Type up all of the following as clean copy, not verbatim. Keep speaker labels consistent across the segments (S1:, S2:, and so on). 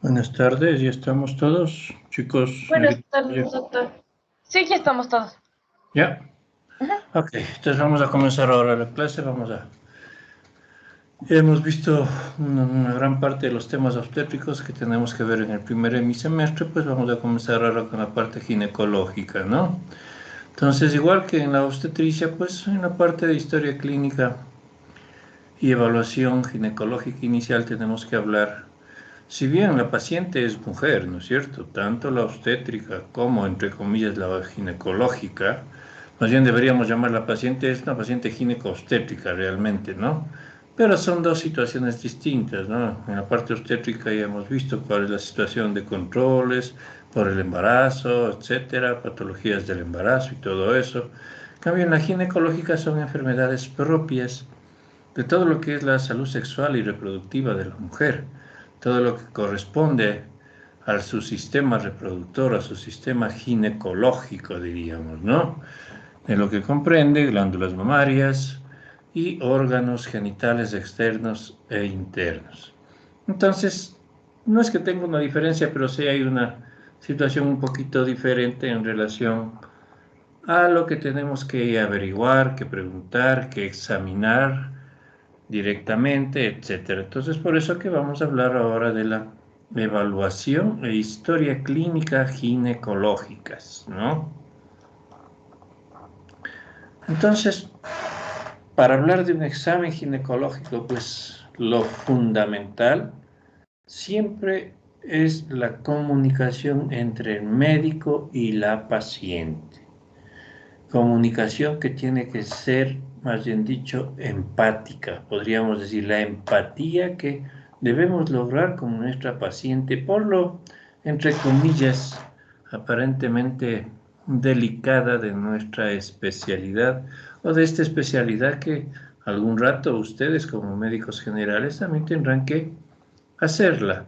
S1: Buenas tardes, ya estamos todos, chicos,
S2: Buenas
S1: señoritas.
S2: tardes, doctor. Sí, ya estamos todos.
S1: Ya,
S2: Ujú.
S1: ok, entonces vamos a comenzar ahora la clase, hemos visto una gran parte de los temas obstétricos que tenemos que ver en el primer semestre, pues vamos a comenzar ahora con la parte ginecológica, ¿no? Entonces, igual que en la obstetricia, pues en la parte de historia clínica y evaluación ginecológica inicial tenemos que hablar. Si bien la paciente es mujer, ¿no es cierto? Tanto la obstétrica como, entre comillas, la ginecológica, más bien deberíamos llamar la paciente, es una paciente gineco-obstétrica realmente, ¿no? Pero son dos situaciones distintas, ¿no? En la parte obstétrica ya hemos visto cuál es la situación de controles por el embarazo, etcétera, patologías del embarazo y todo eso. En cambio, en la ginecológica son enfermedades propias de todo lo que es la salud sexual y reproductiva de la mujer, todo lo que corresponde a su sistema reproductor, a su sistema ginecológico, diríamos, ¿no? En lo que comprende glándulas mamarias y órganos genitales externos e internos. Entonces, no es que tenga una diferencia, pero sí hay una situación un poquito diferente en relación a lo que tenemos que averiguar, que preguntar, que examinar directamente, etcétera. Entonces, por eso que vamos a hablar ahora de la evaluación e historia clínica ginecológicas, ¿no? Entonces, para hablar de un examen ginecológico, pues lo fundamental siempre es la comunicación entre el médico y la paciente. Comunicación que tiene que ser, más bien dicho, empática. Podríamos decir la empatía que debemos lograr con nuestra paciente por lo, entre comillas, aparentemente delicada de nuestra especialidad o de esta especialidad que algún rato ustedes como médicos generales también tendrán que hacerla.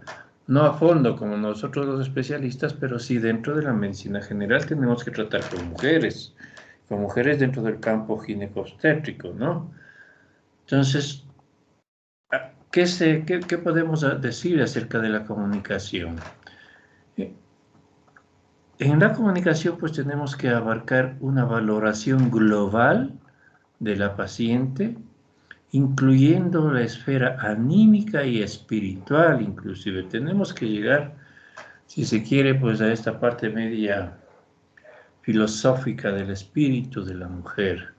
S1: No a fondo como nosotros los especialistas, pero sí dentro de la medicina general tenemos que tratar con mujeres dentro del campo ginecobstétrico, ¿no? Entonces, ¿qué podemos decir acerca de la comunicación? En la comunicación, pues tenemos que abarcar una valoración global de la paciente, incluyendo la esfera anímica y espiritual, inclusive. Tenemos que llegar, si se quiere, pues a esta parte media filosófica del espíritu de la mujer,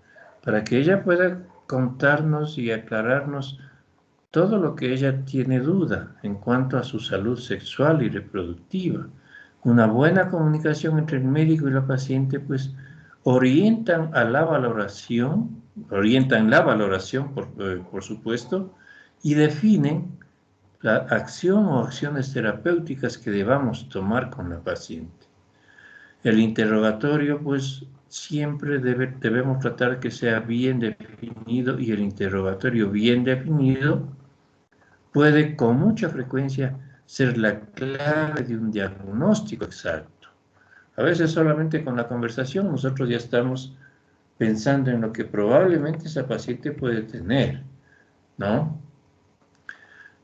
S1: para que ella pueda contarnos y aclararnos todo lo que ella tiene duda en cuanto a su salud sexual y reproductiva. Una buena comunicación entre el médico y la paciente, pues, orientan la valoración, por supuesto, y definen la acción o acciones terapéuticas que debamos tomar con la paciente. El interrogatorio, pues, siempre debemos tratar que sea bien definido y el interrogatorio bien definido puede con mucha frecuencia ser la clave de un diagnóstico exacto. A veces solamente con la conversación nosotros ya estamos pensando en lo que probablemente esa paciente puede tener, ¿no?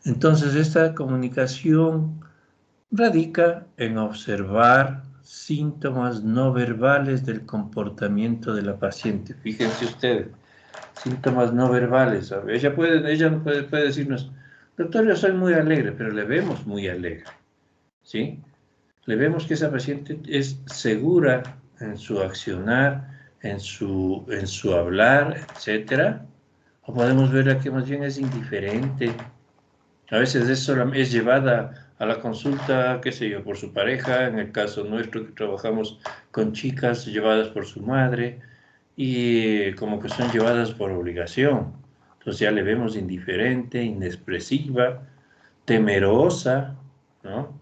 S1: Entonces esta comunicación radica en observar síntomas no verbales del comportamiento de la paciente. Fíjense ustedes, síntomas no verbales. Ella no puede decirnos, doctor, yo soy muy alegre, pero le vemos muy alegre, ¿sí? Le vemos que esa paciente es segura en su accionar, en su hablar, etcétera. O podemos verla que más bien es indiferente. A veces es llevada a la consulta, qué sé yo, por su pareja, en el caso nuestro que trabajamos con chicas llevadas por su madre, y como que son llevadas por obligación. Entonces ya le vemos indiferente, inexpresiva, temerosa, ¿no?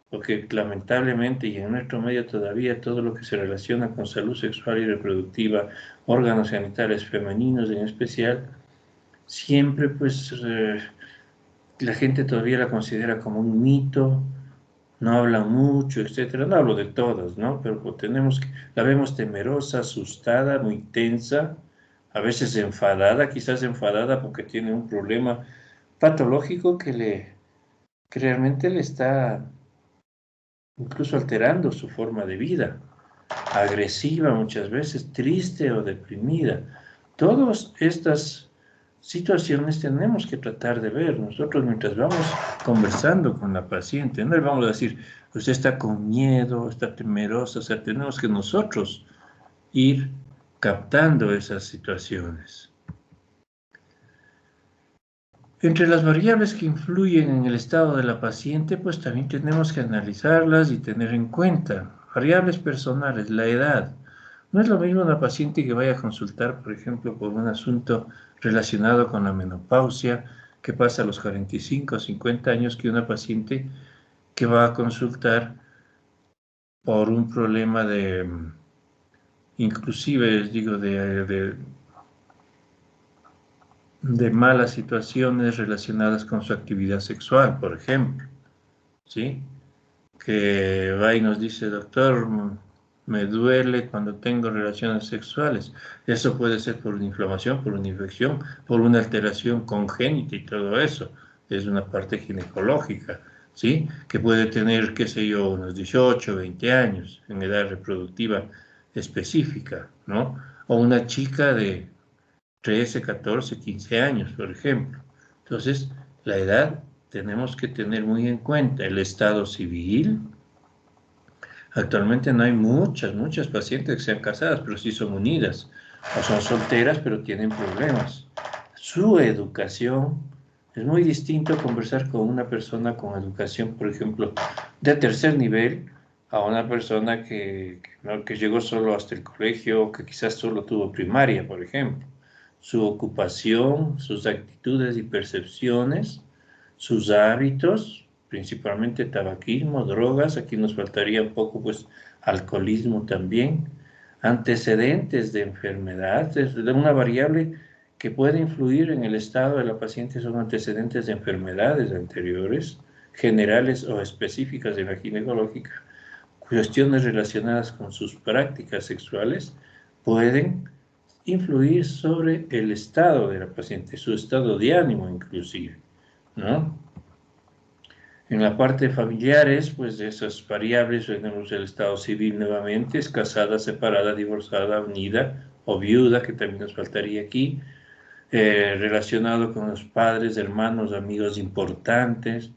S1: Porque lamentablemente y en nuestro medio todavía todo lo que se relaciona con salud sexual y reproductiva, órganos genitales femeninos en especial, siempre pues la gente todavía la considera como un mito, no habla mucho, etcétera. No hablo de todas, ¿no? Pero pues, la vemos temerosa, asustada, muy tensa, a veces enfadada, quizás enfadada porque tiene un problema patológico que realmente le está incluso alterando su forma de vida, agresiva muchas veces, triste o deprimida. Todas estas situaciones tenemos que tratar de ver nosotros mientras vamos conversando con la paciente. No le vamos a decir, usted está con miedo, está temerosa, o sea, tenemos que nosotros ir captando esas situaciones. Entre las variables que influyen en el estado de la paciente, pues también tenemos que analizarlas y tener en cuenta. Variables personales, la edad. No es lo mismo una paciente que vaya a consultar, por ejemplo, por un asunto relacionado con la menopausia, que pasa a los 45 o 50 años, que una paciente que va a consultar por un problema de, inclusive, digo, de malas situaciones relacionadas con su actividad sexual, por ejemplo, ¿sí? Que va y nos dice, doctor, me duele cuando tengo relaciones sexuales. Eso puede ser por una inflamación, por una infección, por una alteración congénita y todo eso. Es una parte ginecológica, ¿sí? Que puede tener, qué sé yo, unos 18, 20 años en edad reproductiva específica, ¿no? O una chica de 13, 14, 15 años, por ejemplo. Entonces, la edad tenemos que tener muy en cuenta el estado civil. Actualmente no hay muchas pacientes que sean casadas, pero sí son unidas, o son solteras, pero tienen problemas. Su educación, es muy distinto conversar con una persona con educación, por ejemplo, de tercer nivel, a una persona ¿no? que llegó solo hasta el colegio, que quizás solo tuvo primaria, por ejemplo. Su ocupación, sus actitudes y percepciones, sus hábitos, principalmente tabaquismo, drogas, aquí nos faltaría un poco, pues, alcoholismo también, antecedentes de enfermedades, de una variable que puede influir en el estado de la paciente son antecedentes de enfermedades anteriores, generales o específicas de la ginecológica, cuestiones relacionadas con sus prácticas sexuales pueden influir sobre el estado de la paciente, su estado de ánimo inclusive, ¿no? En la parte de familiares, pues de esas variables tenemos el estado civil nuevamente, es casada, separada, divorciada, unida o viuda, que también nos faltaría aquí, relacionado con los padres, hermanos, amigos importantes,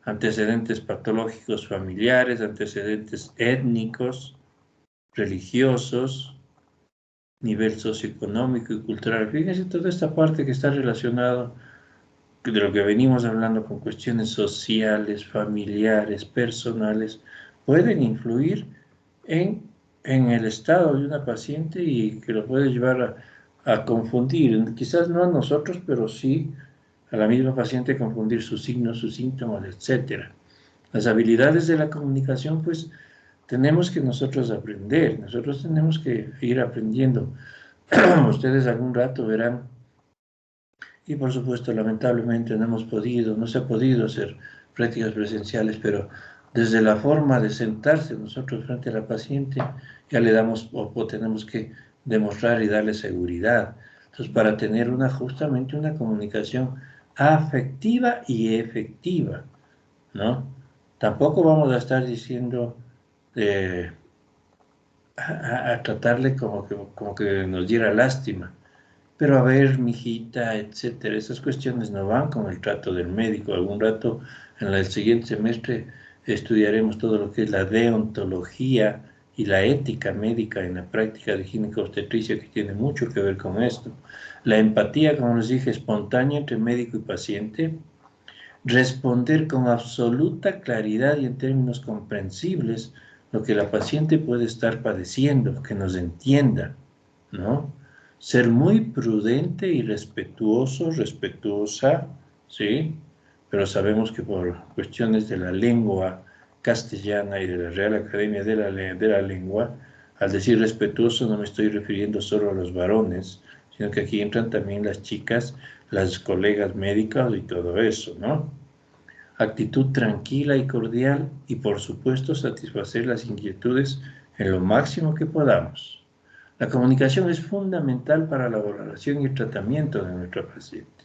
S1: antecedentes patológicos familiares, antecedentes étnicos, religiosos, nivel socioeconómico y cultural. Fíjense toda esta parte que está relacionada de lo que venimos hablando con cuestiones sociales, familiares, personales, pueden influir en, en el estado de una paciente y que lo puede llevar a confundir, quizás no a nosotros, pero sí a la misma paciente confundir sus signos, sus síntomas, etc. Las habilidades de la comunicación, pues tenemos que nosotros aprender, nosotros tenemos que ir aprendiendo. Ustedes algún rato verán y por supuesto, lamentablemente no hemos podido, no se ha podido hacer prácticas presenciales, pero desde la forma de sentarse nosotros frente a la paciente, ya le damos o tenemos que demostrar y darle seguridad. Entonces, para tener justamente una comunicación afectiva y efectiva, ¿no? Tampoco vamos a estar diciendo a tratarle como que nos diera lástima. Pero a ver, mijita, etcétera, esas cuestiones no van con el trato del médico. Algún rato, en el siguiente semestre, estudiaremos todo lo que es la deontología y la ética médica en la práctica de gineco-obstetricia, que tiene mucho que ver con esto. La empatía, como les dije, espontánea entre médico y paciente. Responder con absoluta claridad y en términos comprensibles lo que la paciente puede estar padeciendo, que nos entienda, ¿no? Ser muy prudente y respetuoso, respetuosa, ¿sí? Pero sabemos que por cuestiones de la lengua castellana y de la Real Academia de la Lengua, al decir respetuoso no me estoy refiriendo solo a los varones, sino que aquí entran también las chicas, las colegas médicas y todo eso, ¿no? Actitud tranquila y cordial y por supuesto satisfacer las inquietudes en lo máximo que podamos. La comunicación es fundamental para la valoración y el tratamiento de nuestra paciente.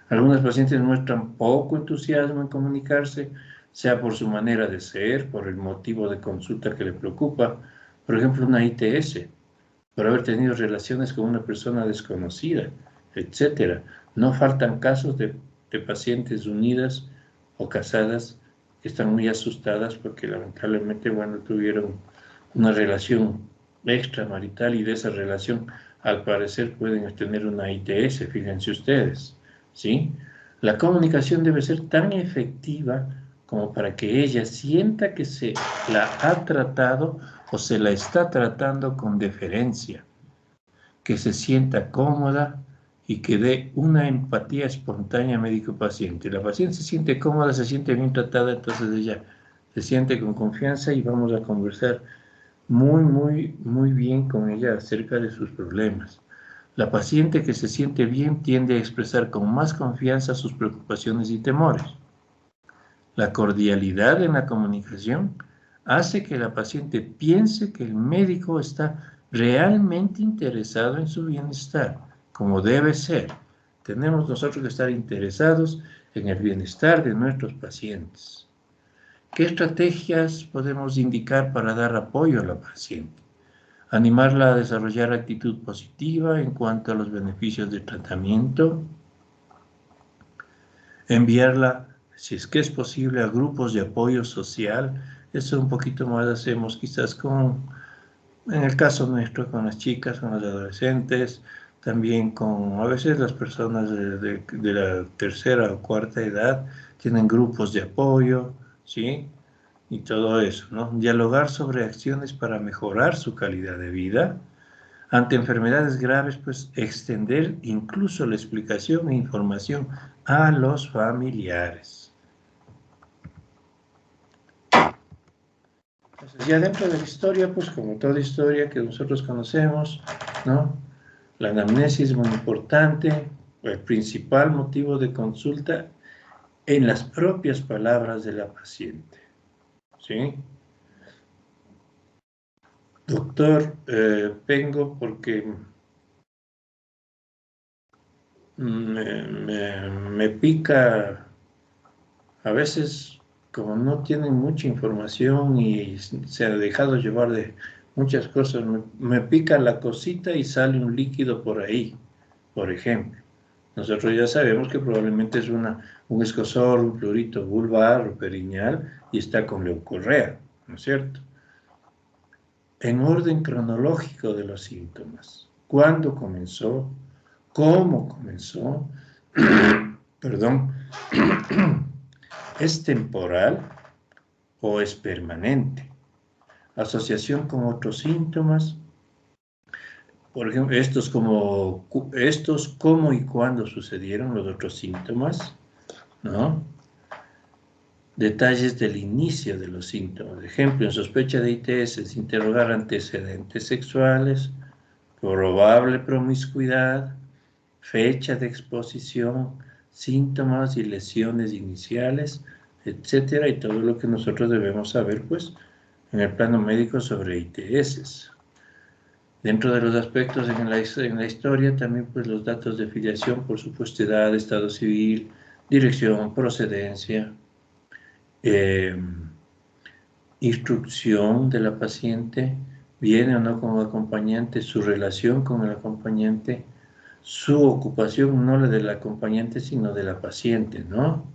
S1: Algunas pacientes muestran poco entusiasmo en comunicarse, sea por su manera de ser, por el motivo de consulta que le preocupa, por ejemplo, una ITS, por haber tenido relaciones con una persona desconocida, etcétera. No faltan casos de pacientes unidas o casadas que están muy asustadas porque lamentablemente, bueno, tuvieron una relación extramarital y de esa relación, al parecer, pueden tener una ITS, fíjense ustedes, ¿sí? La comunicación debe ser tan efectiva como para que ella sienta que se la ha tratado o se la está tratando con deferencia, que se sienta cómoda y que dé una empatía espontánea médico-paciente. La paciente se siente cómoda, se siente bien tratada, entonces ella se siente con confianza y vamos a conversar muy bien con ella acerca de sus problemas. La paciente que se siente bien tiende a expresar con más confianza sus preocupaciones y temores. La cordialidad en la comunicación hace que la paciente piense que el médico está realmente interesado en su bienestar, como debe ser. Tenemos nosotros que estar interesados en el bienestar de nuestros pacientes. ¿Qué estrategias podemos indicar para dar apoyo a la paciente? Animarla a desarrollar actitud positiva en cuanto a los beneficios del tratamiento, enviarla, si es que es posible, a grupos de apoyo social. Eso un poquito más hacemos quizás en el caso nuestro, con las chicas, con los adolescentes, también con a veces las personas de la tercera o cuarta edad, tienen grupos de apoyo, ¿sí? Y todo eso, ¿no? Dialogar sobre acciones para mejorar su calidad de vida. Ante enfermedades graves, pues extender incluso la explicación e información a los familiares. Entonces, ya dentro de la historia, pues como toda historia que nosotros conocemos, ¿no? La anamnesis es muy importante, el principal motivo de consulta en las propias palabras de la paciente, ¿sí? Doctor, vengo porque me pica, a veces como no tienen mucha información y se ha dejado llevar de muchas cosas, me pica la cosita y sale un líquido por ahí, por ejemplo. Nosotros ya sabemos que probablemente es un escozor, un prurito vulvar o perineal y está con leucorrea, ¿no es cierto? En orden cronológico de los síntomas. ¿Cuándo comenzó? ¿Cómo comenzó? Perdón. ¿Es temporal o es permanente? Asociación con otros síntomas. Por ejemplo, estos cómo y cuándo sucedieron los otros síntomas, ¿no? Detalles del inicio de los síntomas. Ejemplo, en sospecha de ITS, interrogar antecedentes sexuales, probable promiscuidad, fecha de exposición, síntomas y lesiones iniciales, etcétera, y todo lo que nosotros debemos saber, pues, en el plano médico sobre ITS. Dentro de los aspectos en la historia, también, pues, los datos de filiación, por supuesto, edad, estado civil, dirección, procedencia, instrucción de la paciente, viene o no como acompañante, su relación con el acompañante, su ocupación, no la del acompañante, sino de la paciente, ¿no?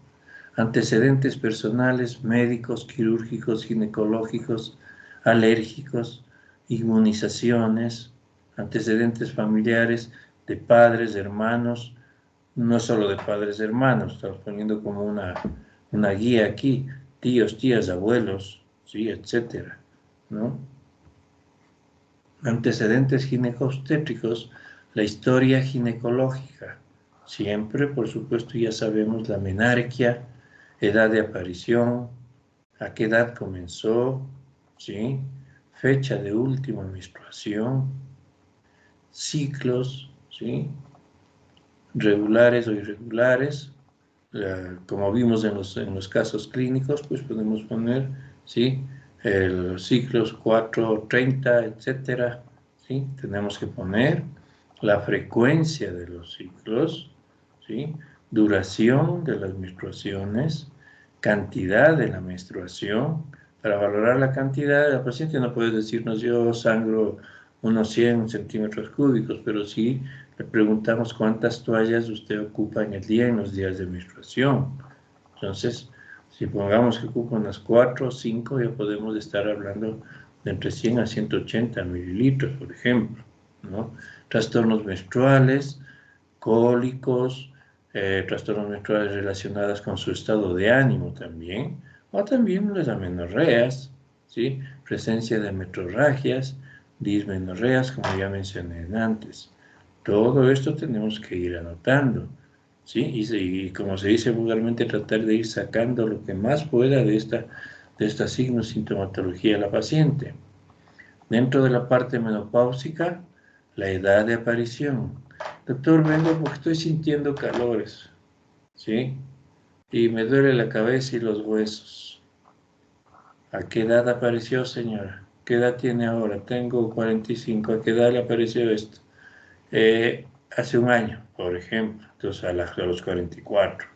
S1: Antecedentes personales, médicos, quirúrgicos, ginecológicos, alérgicos, inmunizaciones, antecedentes familiares de padres, hermanos, no solo de padres, hermanos, estamos poniendo como una guía aquí, tíos, tías, abuelos, ¿sí? Etcétera, ¿no? Antecedentes ginecobstétricos, la historia ginecológica. Siempre, por supuesto, ya sabemos la menarquia, edad de aparición, a qué edad comenzó, ¿sí? Fecha de última menstruación, ciclos, ¿sí? Regulares o irregulares, como vimos en los casos clínicos, pues podemos poner, ¿sí? Los ciclos 4, 30, etcétera, ¿sí? Tenemos que poner la frecuencia de los ciclos, ¿sí? Duración de las menstruaciones, cantidad de la menstruación. Para valorar la cantidad, la paciente no puede decirnos yo sangro unos 100 centímetros cúbicos, pero sí le preguntamos cuántas toallas usted ocupa en el día, en los días de menstruación. Entonces, si pongamos que ocupa unas 4 o 5, ya podemos estar hablando de entre 100 a 180 mililitros, por ejemplo, ¿no? Trastornos menstruales, cólicos, trastornos menstruales relacionados con su estado de ánimo también, o también las amenorreas, ¿sí? Presencia de metrorragias, dismenorreas, como ya mencioné antes. Todo esto tenemos que ir anotando, ¿sí? Y como se dice vulgarmente, tratar de ir sacando lo que más pueda de esta signo sintomatología de la paciente. Dentro de la parte menopáusica, la edad de aparición. Doctor, vengo porque estoy sintiendo calores, ¿sí? Y me duele la cabeza y los huesos. ¿A qué edad apareció, señora? ¿Qué edad tiene ahora? Tengo 45. ¿A qué edad le apareció esto? Hace un año, por ejemplo, entonces a los 44.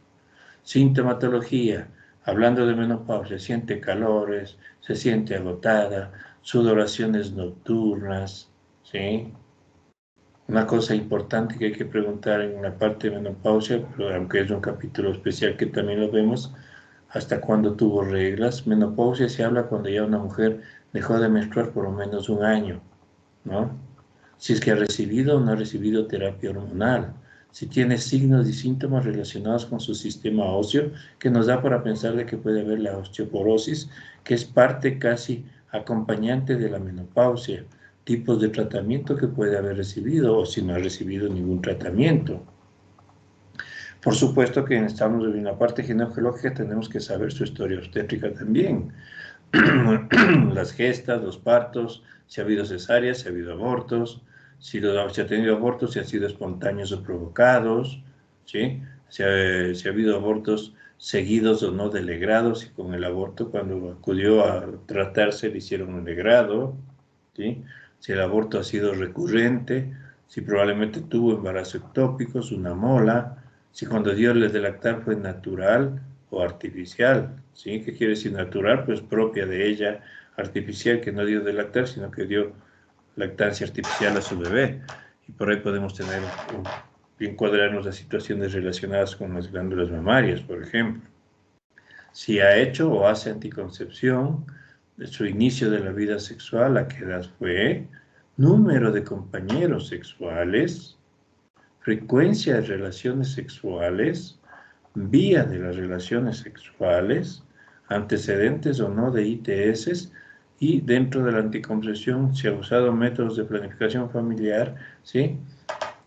S1: Sintomatología, hablando de menopausia, siente calores, se siente agotada, sudoraciones nocturnas, ¿sí? Una cosa importante que hay que preguntar en la parte de menopausia, pero aunque es un capítulo especial que también lo vemos, ¿hasta cuándo tuvo reglas? Menopausia se habla cuando ya una mujer dejó de menstruar por lo menos un año, ¿no? Si es que ha recibido o no ha recibido terapia hormonal, si tiene signos y síntomas relacionados con su sistema óseo, que nos da para pensar de que puede haber la osteoporosis, que es parte casi acompañante de la menopausia, tipos de tratamiento que puede haber recibido o si no ha recibido ningún tratamiento. Por supuesto que estamos en la parte ginecológica, tenemos que saber su historia obstétrica también. Las gestas, los partos, si ha habido cesáreas, si ha habido abortos, si ha tenido abortos, si han sido espontáneos o provocados, ¿sí? Si ha habido abortos seguidos o no del legrado, si con el aborto cuando acudió a tratarse le hicieron un legrado, ¿sí? Si el aborto ha sido recurrente, si probablemente tuvo embarazo ectópicos, una mola, si cuando dio el de lactar fue natural o artificial, ¿sí? ¿Qué quiere decir natural? Pues propia de ella, artificial, que no dio de lactar, sino que dio lactancia artificial a su bebé. Y por ahí podemos tener, encuadrarnos las situaciones relacionadas con las glándulas mamarias, por ejemplo. Si ha hecho o hace anticoncepción, de su inicio de la vida sexual, a qué edad fue, número de compañeros sexuales, frecuencia de relaciones sexuales, vía de las relaciones sexuales, antecedentes o no de ITS, y dentro de la anticoncepción si ha usado métodos de planificación familiar, ¿sí?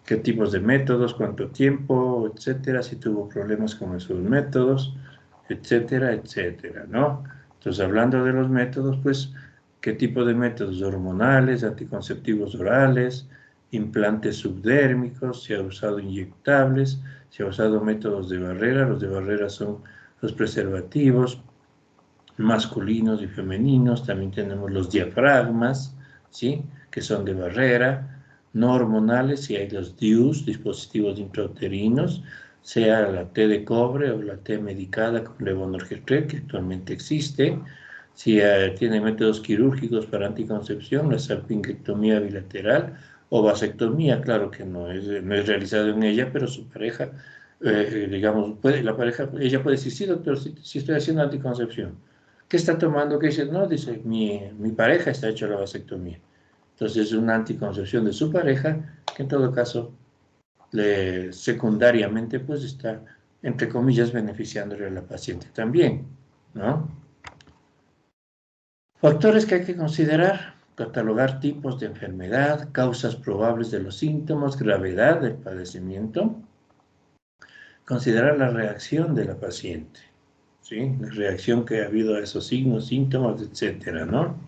S1: ¿Qué tipos de métodos, cuánto tiempo, etcétera? Si tuvo problemas con esos métodos, etcétera, etcétera, ¿no? Entonces, hablando de los métodos, pues, ¿qué tipo de métodos? Hormonales, anticonceptivos orales, implantes subdérmicos, si ha usado inyectables, si ha usado métodos de barrera. Los de barrera son los preservativos masculinos y femeninos. También tenemos los diafragmas, ¿sí? Que son de barrera. No hormonales, si hay los DIUs, dispositivos intrauterinos, sea la T de cobre o la T medicada con levonorgestrel, que actualmente existe. Si tiene métodos quirúrgicos para anticoncepción, la salpingectomía bilateral o vasectomía, claro que no es realizado en ella, pero su pareja, digamos, ella puede decir, sí, doctor, si estoy haciendo anticoncepción. ¿Qué está tomando? ¿Qué dice? No, dice, mi pareja está hecha la vasectomía. Entonces es una anticoncepción de su pareja, que en todo caso, secundariamente, pues está, entre comillas, beneficiándole a la paciente también, ¿no? Factores que hay que considerar: catalogar tipos de enfermedad, causas probables de los síntomas, gravedad del padecimiento, considerar la reacción de la paciente, ¿sí? La reacción que ha habido a esos signos, síntomas, etcétera, ¿no?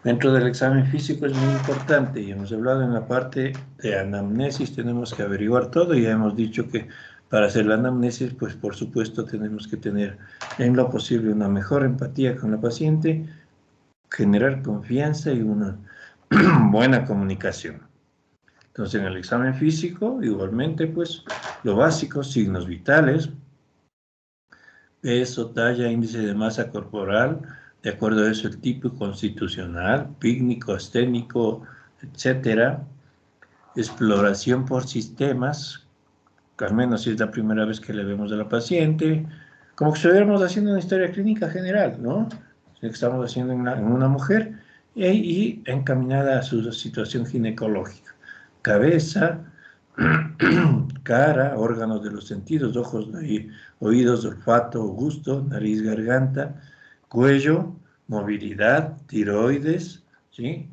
S1: Dentro del examen físico es muy importante y hemos hablado en la parte de anamnesis, tenemos que averiguar todo y ya hemos dicho que para hacer la anamnesis, pues por supuesto tenemos que tener en lo posible una mejor empatía con la paciente, generar confianza y una buena comunicación. Entonces en el examen físico, igualmente, pues lo básico, signos vitales, peso, talla, índice de masa corporal, de acuerdo a eso el tipo constitucional, pícnico, asténico, etcétera. Exploración por sistemas, al menos si es la primera vez que le vemos a la paciente, como que estuviéramos haciendo una historia clínica general, ¿no? Que estamos haciendo en una mujer y encaminada a su situación ginecológica. Cabeza, cara, órganos de los sentidos, ojos, oídos, olfato, gusto, nariz, garganta, cuello, movilidad, tiroides, ¿sí?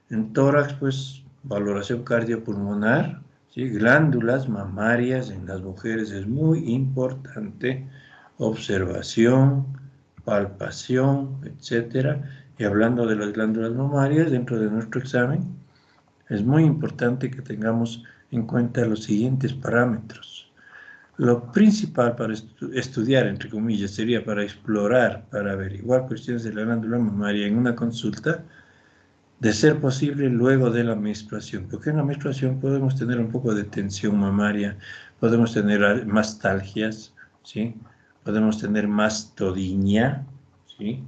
S1: En tórax, pues, valoración cardiopulmonar, ¿sí? Glándulas mamarias en las mujeres es muy importante, observación, palpación, etcétera. Y hablando de las glándulas mamarias, dentro de nuestro examen, es muy importante que tengamos en cuenta los siguientes parámetros. Lo principal para estudiar, entre comillas, sería para explorar, para averiguar cuestiones de la glándula mamaria en una consulta, de ser posible luego de la menstruación, porque en la menstruación podemos tener un poco de tensión mamaria, podemos tener mastalgias, ¿sí? Podemos tener mastodinia, ¿sí?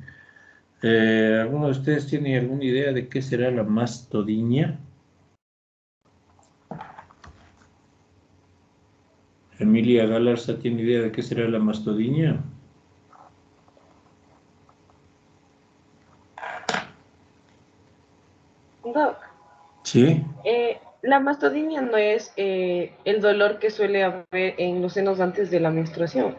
S1: ¿Alguno de ustedes tiene alguna idea de qué será la mastodinia? Emilia Galarza tiene idea de qué será la mastodinia.
S2: Doc,
S1: ¿Sí?
S2: la mastodinia no es el dolor que suele haber en los senos antes de la menstruación.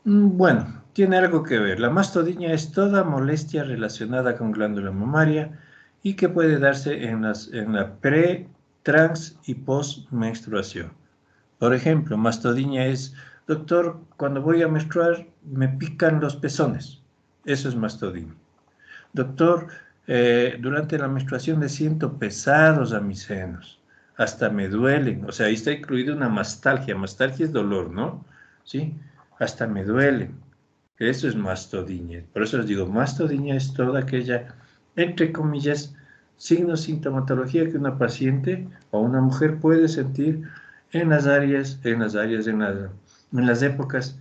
S1: Bueno, tiene algo que ver. La mastodinia es toda molestia relacionada con glándula mamaria y que puede darse en la pre, trans y post menstruación. Por ejemplo, mastodinia es, doctor, cuando voy a menstruar me pican los pezones. Eso es mastodinia. Doctor, durante la menstruación me siento pesados a mis senos, hasta me duelen. O sea, ahí está incluida una mastalgia. Mastalgia es dolor, ¿no? ¿Sí? Hasta me duelen. Eso es mastodinia. Por eso les digo, mastodinia es toda aquella, entre comillas, signos, sintomatología que una paciente o una mujer puede sentir en las épocas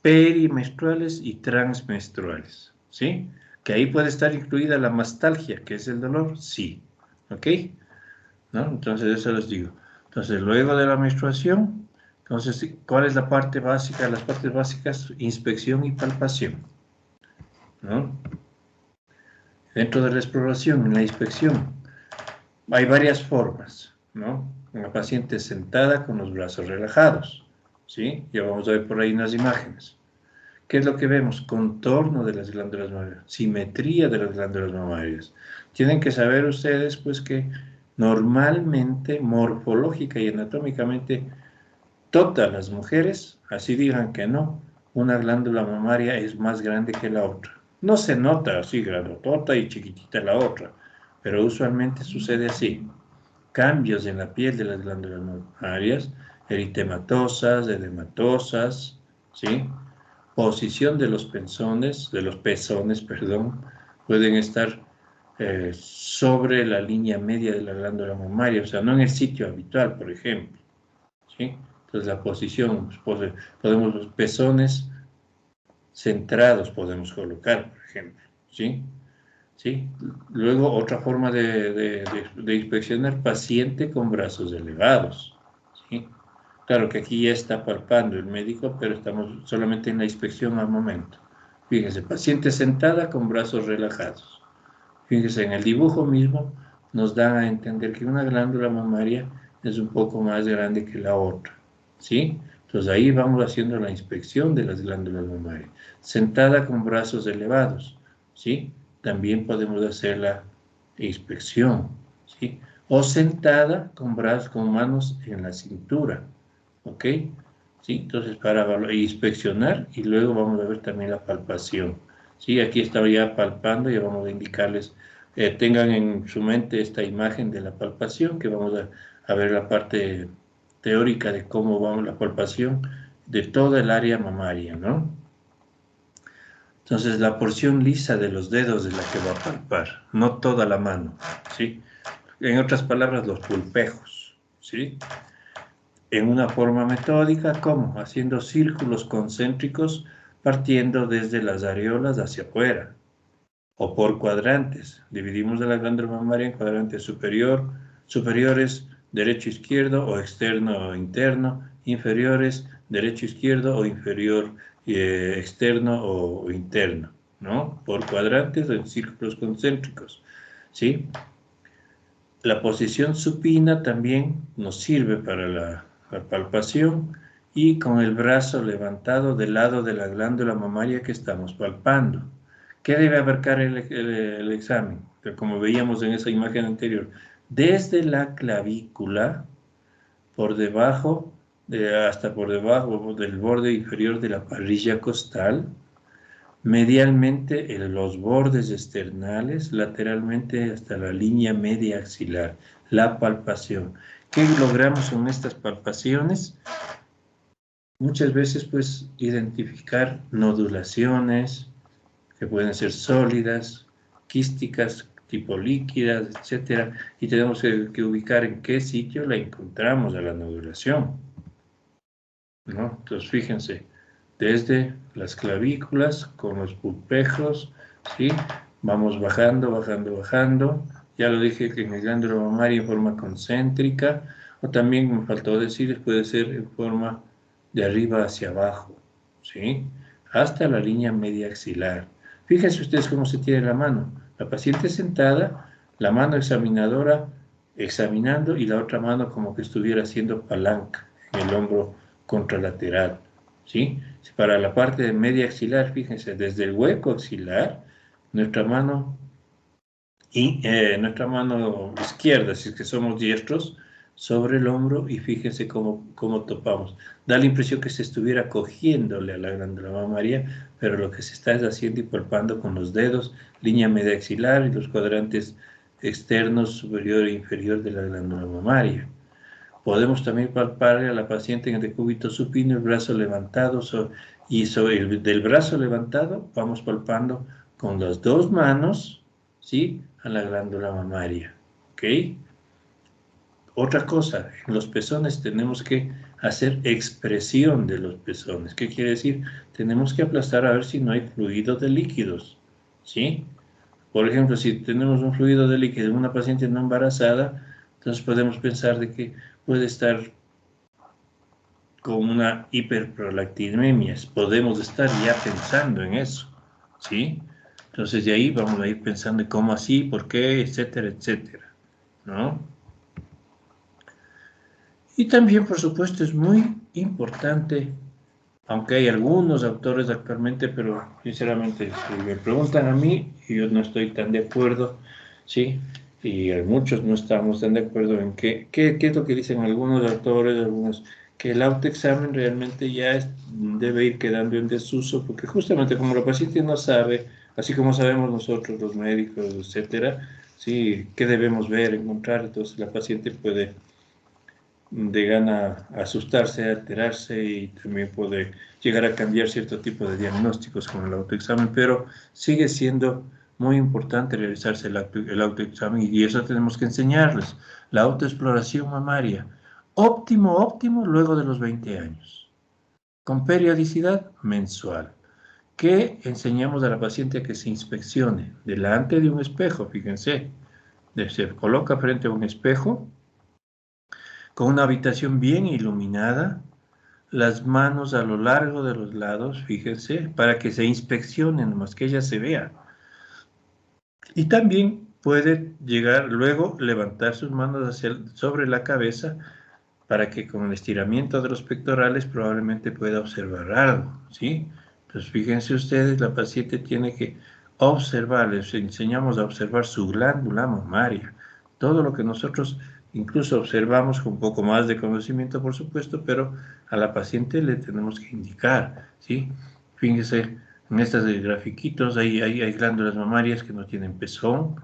S1: perimenstruales y transmenstruales, ¿sí? Que ahí puede estar incluida la mastalgia, que es el dolor, sí, ¿ok? ¿No? Entonces eso les digo. Entonces luego de la menstruación, entonces, ¿cuál es la parte básica? Las partes básicas, inspección y palpación, ¿no? Dentro de la exploración, en la inspección, hay varias formas, ¿no? Una paciente sentada con los brazos relajados, ¿sí? Ya vamos a ver por ahí unas imágenes. ¿Qué es lo que vemos? Contorno de las glándulas mamarias, simetría de las glándulas mamarias. Tienen que saber ustedes, pues, que normalmente, morfológica y anatómicamente, todas las mujeres, así digan que no, una glándula mamaria es más grande que la otra. No se nota así, grandotota y chiquitita la otra, pero usualmente sucede así. Cambios en la piel de las glándulas mamarias, eritematosas, edematosas, ¿sí? Posición de los pezones, perdón, pueden estar sobre la línea media de la glándula mamaria, o sea, no en el sitio habitual, por ejemplo, ¿sí? Entonces la posición, pues, podemos los pezones centrados podemos colocar, por ejemplo, ¿sí? ¿Sí? Luego otra forma de inspeccionar paciente con brazos elevados, ¿sí? Claro que aquí ya está palpando el médico, pero estamos solamente en la inspección al momento. Fíjense, paciente sentada con brazos relajados. Fíjense, en el dibujo mismo nos dan a entender que una glándula mamaria es un poco más grande que la otra, ¿sí? Entonces ahí vamos haciendo la inspección de las glándulas mamarias. Sentada con brazos elevados, ¿sí? También podemos hacer la inspección, ¿sí? O sentada con brazos, con manos en la cintura, ¿ok? ¿Sí? Entonces para inspeccionar y luego vamos a ver también la palpación. Sí, aquí estaba ya palpando, ya vamos a indicarles, tengan en su mente esta imagen de la palpación, que vamos a ver la parte teórica de cómo vamos la palpación de toda el área mamaria, ¿no? Entonces la porción lisa de los dedos es la que va a palpar, no toda la mano, ¿sí? En otras palabras, los pulpejos, ¿sí? en una forma metódica, ¿cómo? Haciendo círculos concéntricos partiendo desde las areolas hacia afuera, o por cuadrantes. Dividimos de la glándula mamaria en cuadrantes superiores, derecho-izquierdo, o externo o interno, inferiores, derecho-izquierdo, o inferior, externo o interno, ¿no? Por cuadrantes en círculos concéntricos, ¿sí? La posición supina también nos sirve para la palpación, y con el brazo levantado del lado de la glándula mamaria que estamos palpando. ¿Qué debe abarcar el examen? Que como veíamos en esa imagen anterior, desde la clavícula, por debajo, hasta por debajo del borde inferior de la parrilla costal, medialmente en los bordes externales, lateralmente hasta la línea media axilar, la palpación. ¿Qué logramos con estas palpaciones? Muchas veces, pues, identificar nodulaciones que pueden ser sólidas, quísticas, tipo líquidas, etcétera, y tenemos que ubicar en qué sitio la encontramos a la nodulación, ¿no? Entonces, fíjense, desde las clavículas con los pulpejos, ¿sí? Vamos bajando, bajando, bajando. Ya lo dije que en el glándula mamaria en forma concéntrica, o también me faltó decir, puede ser en forma de arriba hacia abajo, ¿sí? Hasta la línea media axilar. Fíjense ustedes cómo se tiene la mano. La paciente sentada, la mano examinadora examinando, y la otra mano como que estuviera haciendo palanca en el hombro contralateral, ¿sí? Para la parte de media axilar, fíjense, desde el hueco axilar, nuestra mano, nuestra mano izquierda, si es que somos diestros, sobre el hombro, y fíjense cómo topamos. Da la impresión que se estuviera cogiéndole a la glándula mamaria, pero lo que se está es haciendo y palpando con los dedos, línea media axilar y los cuadrantes externos superior e inferior de la glándula mamaria. Podemos también palparle a la paciente en el decúbito supino el brazo levantado, y sobre del brazo levantado vamos palpando con las dos manos, ¿sí? A la glándula mamaria, ¿ok? Otra cosa, en los pezones tenemos que hacer expresión de los pezones. ¿Qué quiere decir? Tenemos que aplastar a ver si no hay fluido de líquidos, ¿sí? Por ejemplo, si tenemos un fluido de líquido en una paciente no embarazada, entonces podemos pensar de que puede estar con una hiperprolactinemia. Podemos estar ya pensando en eso, ¿sí? Entonces de ahí vamos a ir pensando en cómo así, por qué, etcétera, etcétera, ¿no? Y también, por supuesto, es muy importante, aunque hay algunos autores actualmente, pero sinceramente, si me preguntan a mí, yo no estoy tan de acuerdo, ¿sí? Y muchos no estamos tan de acuerdo en qué es lo que dicen algunos autores, algunos, que el autoexamen realmente ya debe ir quedando en desuso, porque justamente como la paciente no sabe, así como sabemos nosotros, los médicos, etcétera, ¿sí? ¿Qué debemos ver, encontrar? Entonces la paciente puede de gana asustarse, alterarse, y también puede llegar a cambiar cierto tipo de diagnósticos con el autoexamen, pero sigue siendo muy importante realizarse el autoexamen, y eso tenemos que enseñarles. La autoexploración mamaria, óptimo, óptimo, luego de los 20 años, con periodicidad mensual. ¿Qué enseñamos a la paciente? Que se inspeccione delante de un espejo, fíjense, se coloca frente a un espejo, con una habitación bien iluminada, las manos a lo largo de los lados, fíjense, para que se inspeccionen, más que ella se vea. Y también puede llegar luego, levantar sus manos sobre la cabeza, para que con el estiramiento de los pectorales probablemente pueda observar algo, ¿sí? Entonces fíjense ustedes, la paciente tiene que observar, les enseñamos a observar su glándula mamaria, todo lo que nosotros incluso observamos con un poco más de conocimiento, por supuesto, pero a la paciente le tenemos que indicar, ¿sí? Fíjense, en estos grafiquitos hay glándulas mamarias que no tienen pezón.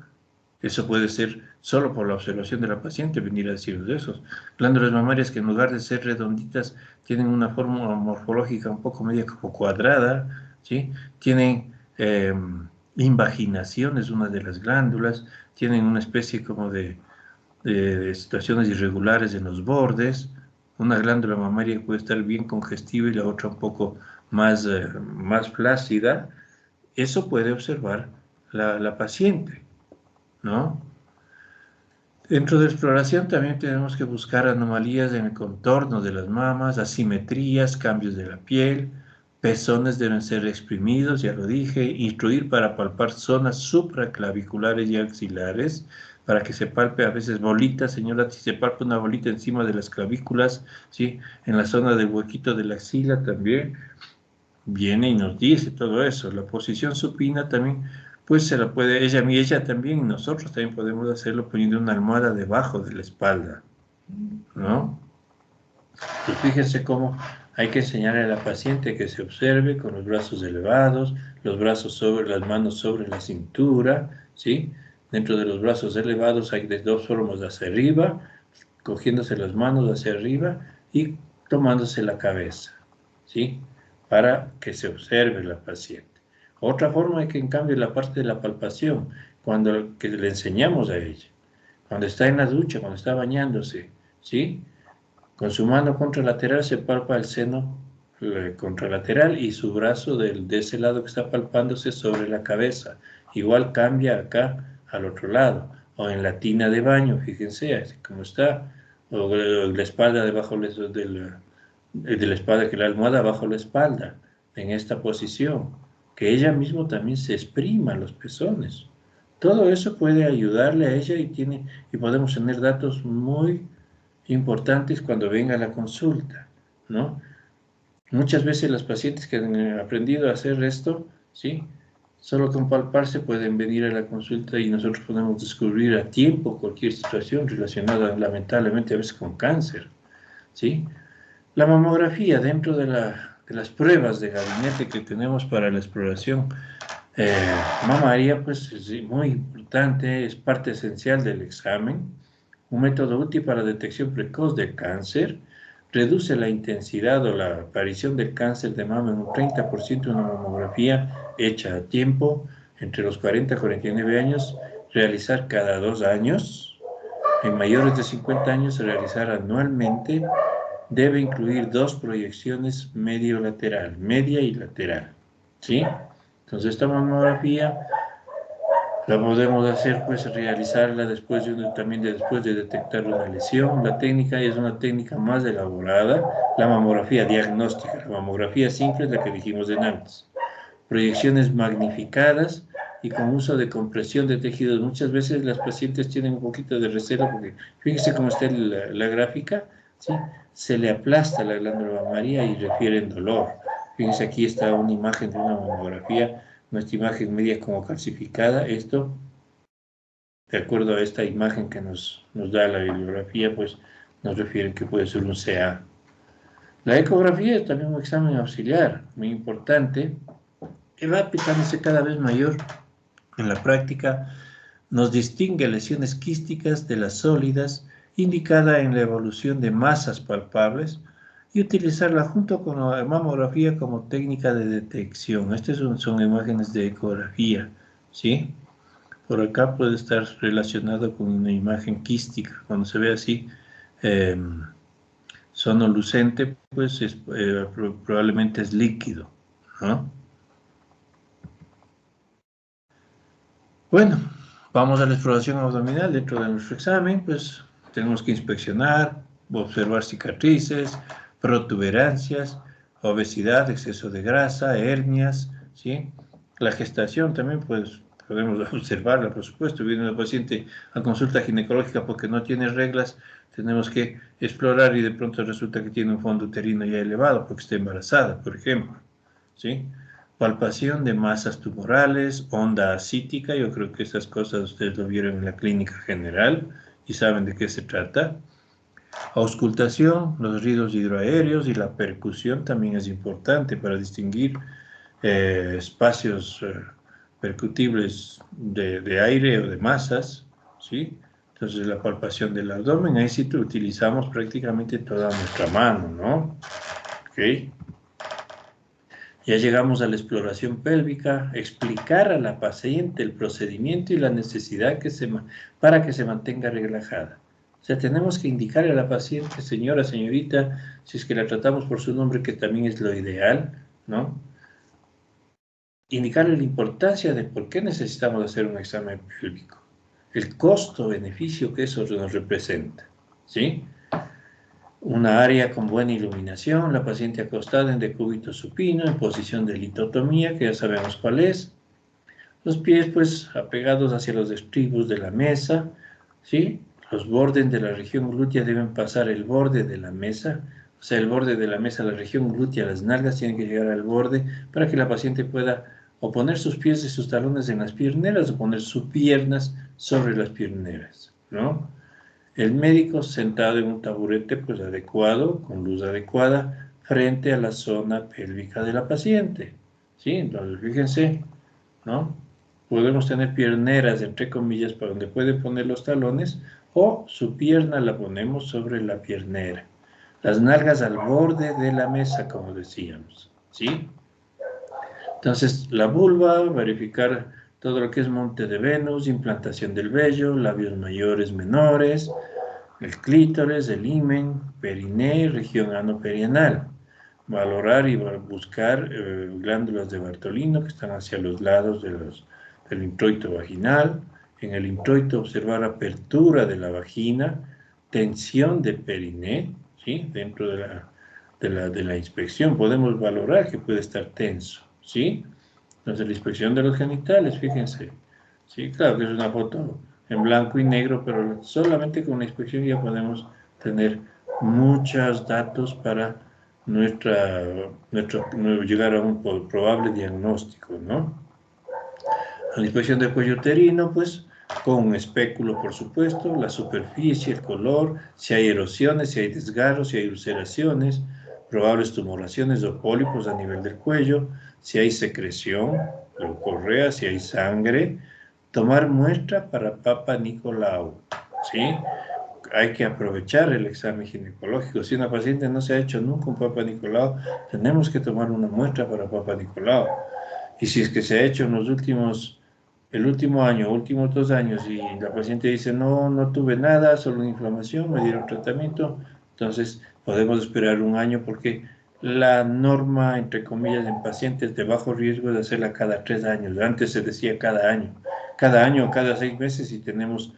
S1: Eso puede ser solo por la observación de la paciente, venir a decir de esos. Glándulas mamarias que en lugar de ser redonditas, tienen una forma morfológica un poco media como cuadrada, ¿sí? Tienen invaginaciones, una de las glándulas, tienen una especie como de situaciones irregulares en los bordes, una glándula mamaria puede estar bien congestiva y la otra un poco más flácida, eso puede observar la paciente, ¿no? Dentro de exploración también tenemos que buscar anomalías en el contorno de las mamas, asimetrías, cambios de la piel, pezones deben ser exprimidos, ya lo dije, instruir para palpar zonas supraclaviculares y axilares, para que se palpe a veces bolitas, señora, si se palpa una bolita encima de las clavículas, ¿sí? En la zona del huequito de la axila también, viene y nos dice todo eso. La posición supina también, pues se la puede, ella también, y nosotros también podemos hacerlo poniendo una almohada debajo de la espalda, ¿no? Pues fíjense cómo hay que enseñarle a la paciente que se observe con los brazos elevados, los brazos sobre las manos sobre la cintura, ¿sí? Dentro de los brazos elevados hay de dos formas hacia arriba, cogiéndose las manos hacia arriba y tomándose la cabeza, ¿sí? Para que se observe la paciente. Otra forma es que en cambio la parte de la palpación, cuando que le enseñamos a ella, cuando está en la ducha, cuando está bañándose, ¿sí? Con su mano contralateral se palpa el seno contralateral y su brazo de ese lado que está palpándose sobre la cabeza. Igual cambia acá al otro lado. O en la tina de baño, fíjense, así como está. O la espalda debajo de la espalda, que la almohada bajo la espalda, en esta posición. Que ella misma también se exprima los pezones. Todo eso puede ayudarle a ella y podemos tener datos muy importantes cuando venga la consulta, ¿no? Muchas veces los pacientes que han aprendido a hacer esto, ¿sí? Solo con palparse pueden venir a la consulta y nosotros podemos descubrir a tiempo cualquier situación relacionada lamentablemente a veces con cáncer, ¿sí? La mamografía dentro de las pruebas de gabinete que tenemos para la exploración mamaria, pues es muy importante, es parte esencial del examen, un método útil para detección precoz de cáncer, reduce la intensidad o la aparición del cáncer de mama en un 30% en una mamografía hecha a tiempo, entre los 40 y 49 años, realizar cada 2 años, en mayores de 50 años realizar anualmente, debe incluir 2 proyecciones media y lateral, ¿sí? Entonces esta mamografía la podemos hacer, pues, realizarla después de detectar una lesión. La técnica es una técnica más elaborada, la mamografía diagnóstica. La mamografía simple es la que dijimos antes. Proyecciones magnificadas y con uso de compresión de tejidos. Muchas veces las pacientes tienen un poquito de recelo porque fíjense cómo está la gráfica, ¿sí? Se le aplasta la glándula mamaria y refieren dolor. Fíjense, aquí está una imagen de una mamografía, nuestra imagen media como calcificada. Esto, de acuerdo a esta imagen que nos da la bibliografía, pues nos refieren que puede ser un CA. La ecografía es también un examen auxiliar muy importante que va aplicándose cada vez mayor en la práctica, nos distingue lesiones quísticas de las sólidas, indicada en la evolución de masas palpables, y utilizarla junto con la mamografía como técnica de detección. Estas son imágenes de ecografía, ¿sí? Por acá puede estar relacionado con una imagen quística. Cuando se ve así, eh, sonolucente, pues probablemente es líquido, ¿no? Bueno, vamos a la exploración abdominal dentro de nuestro examen, pues tenemos que inspeccionar, observar cicatrices, protuberancias, obesidad, exceso de grasa, hernias, ¿sí? La gestación también, pues podemos observarla, por supuesto. Viene una paciente a consulta ginecológica porque no tiene reglas, tenemos que explorar y de pronto resulta que tiene un fondo uterino ya elevado porque está embarazada, por ejemplo, ¿sí? Palpación de masas tumorales, onda ascítica, yo creo que esas cosas ustedes lo vieron en la clínica general y saben de qué se trata. Auscultación, los ruidos hidroaéreos y la percusión también es importante para distinguir espacios percutibles de aire o de masas, ¿sí? Entonces la palpación del abdomen, ahí sí utilizamos prácticamente toda nuestra mano, ¿no? ¿Ok? Ya llegamos a la exploración pélvica, explicar a la paciente el procedimiento y la necesidad para que se mantenga relajada, O sea, tenemos que indicarle a la paciente, señora, señorita, si es que la tratamos por su nombre, que también es lo ideal, ¿no? Indicarle la importancia de por qué necesitamos hacer un examen pélvico, el costo-beneficio que eso nos representa, ¿sí? Una área con buena iluminación, la paciente acostada en decúbito supino, en posición de litotomía, que ya sabemos cuál es. Los pies, pues, apegados hacia los estribos de la mesa, ¿sí? Los bordes de la región glútea deben pasar el borde de la mesa, o sea, el borde de la mesa, la región glútea, las nalgas tienen que llegar al borde para que la paciente pueda o poner sus pies y sus talones en las pierneras o poner sus piernas sobre las pierneras, ¿no? El médico sentado en un taburete pues adecuado, con luz adecuada, frente a la zona pélvica de la paciente, ¿sí? Entonces, fíjense, ¿no? Podemos tener pierneras, entre comillas, para donde puede poner los talones, o su pierna la ponemos sobre la piernera. Las nalgas al borde de la mesa, como decíamos, ¿sí? Entonces, la vulva, verificar todo lo que es monte de Venus, implantación del vello, labios mayores, menores, el clítoris, el himen, periné, región anoperianal. Valorar y buscar glándulas de Bartolino que están hacia los lados del introito vaginal. En el introito observar apertura de la vagina, tensión de periné, ¿sí? Dentro de la inspección podemos valorar que puede estar tenso, ¿sí? Entonces la inspección de los genitales, fíjense, ¿sí? Claro que es una foto en blanco y negro, pero solamente con la inspección ya podemos tener muchos datos para llegar a un probable diagnóstico, ¿no? La inspección del cuello uterino, pues, con un espéculo, por supuesto, la superficie, el color, si hay erosiones, si hay desgarros, si hay ulceraciones, probables tumoraciones o pólipos a nivel del cuello, si hay secreción, leucorrea, si hay sangre, tomar muestra para Papa Nicolau, ¿sí? Hay que aprovechar el examen ginecológico. Si una paciente no se ha hecho nunca un Papa Nicolau, tenemos que tomar una muestra para Papa Nicolau. Y si es que se ha hecho en el último año, últimos 2 años, y la paciente dice, no, no tuve nada, solo una inflamación, me dieron tratamiento, entonces podemos esperar un año porque la norma, entre comillas, en pacientes de bajo riesgo es hacerla cada 3 años. Antes se decía cada año o cada 6 meses y tenemos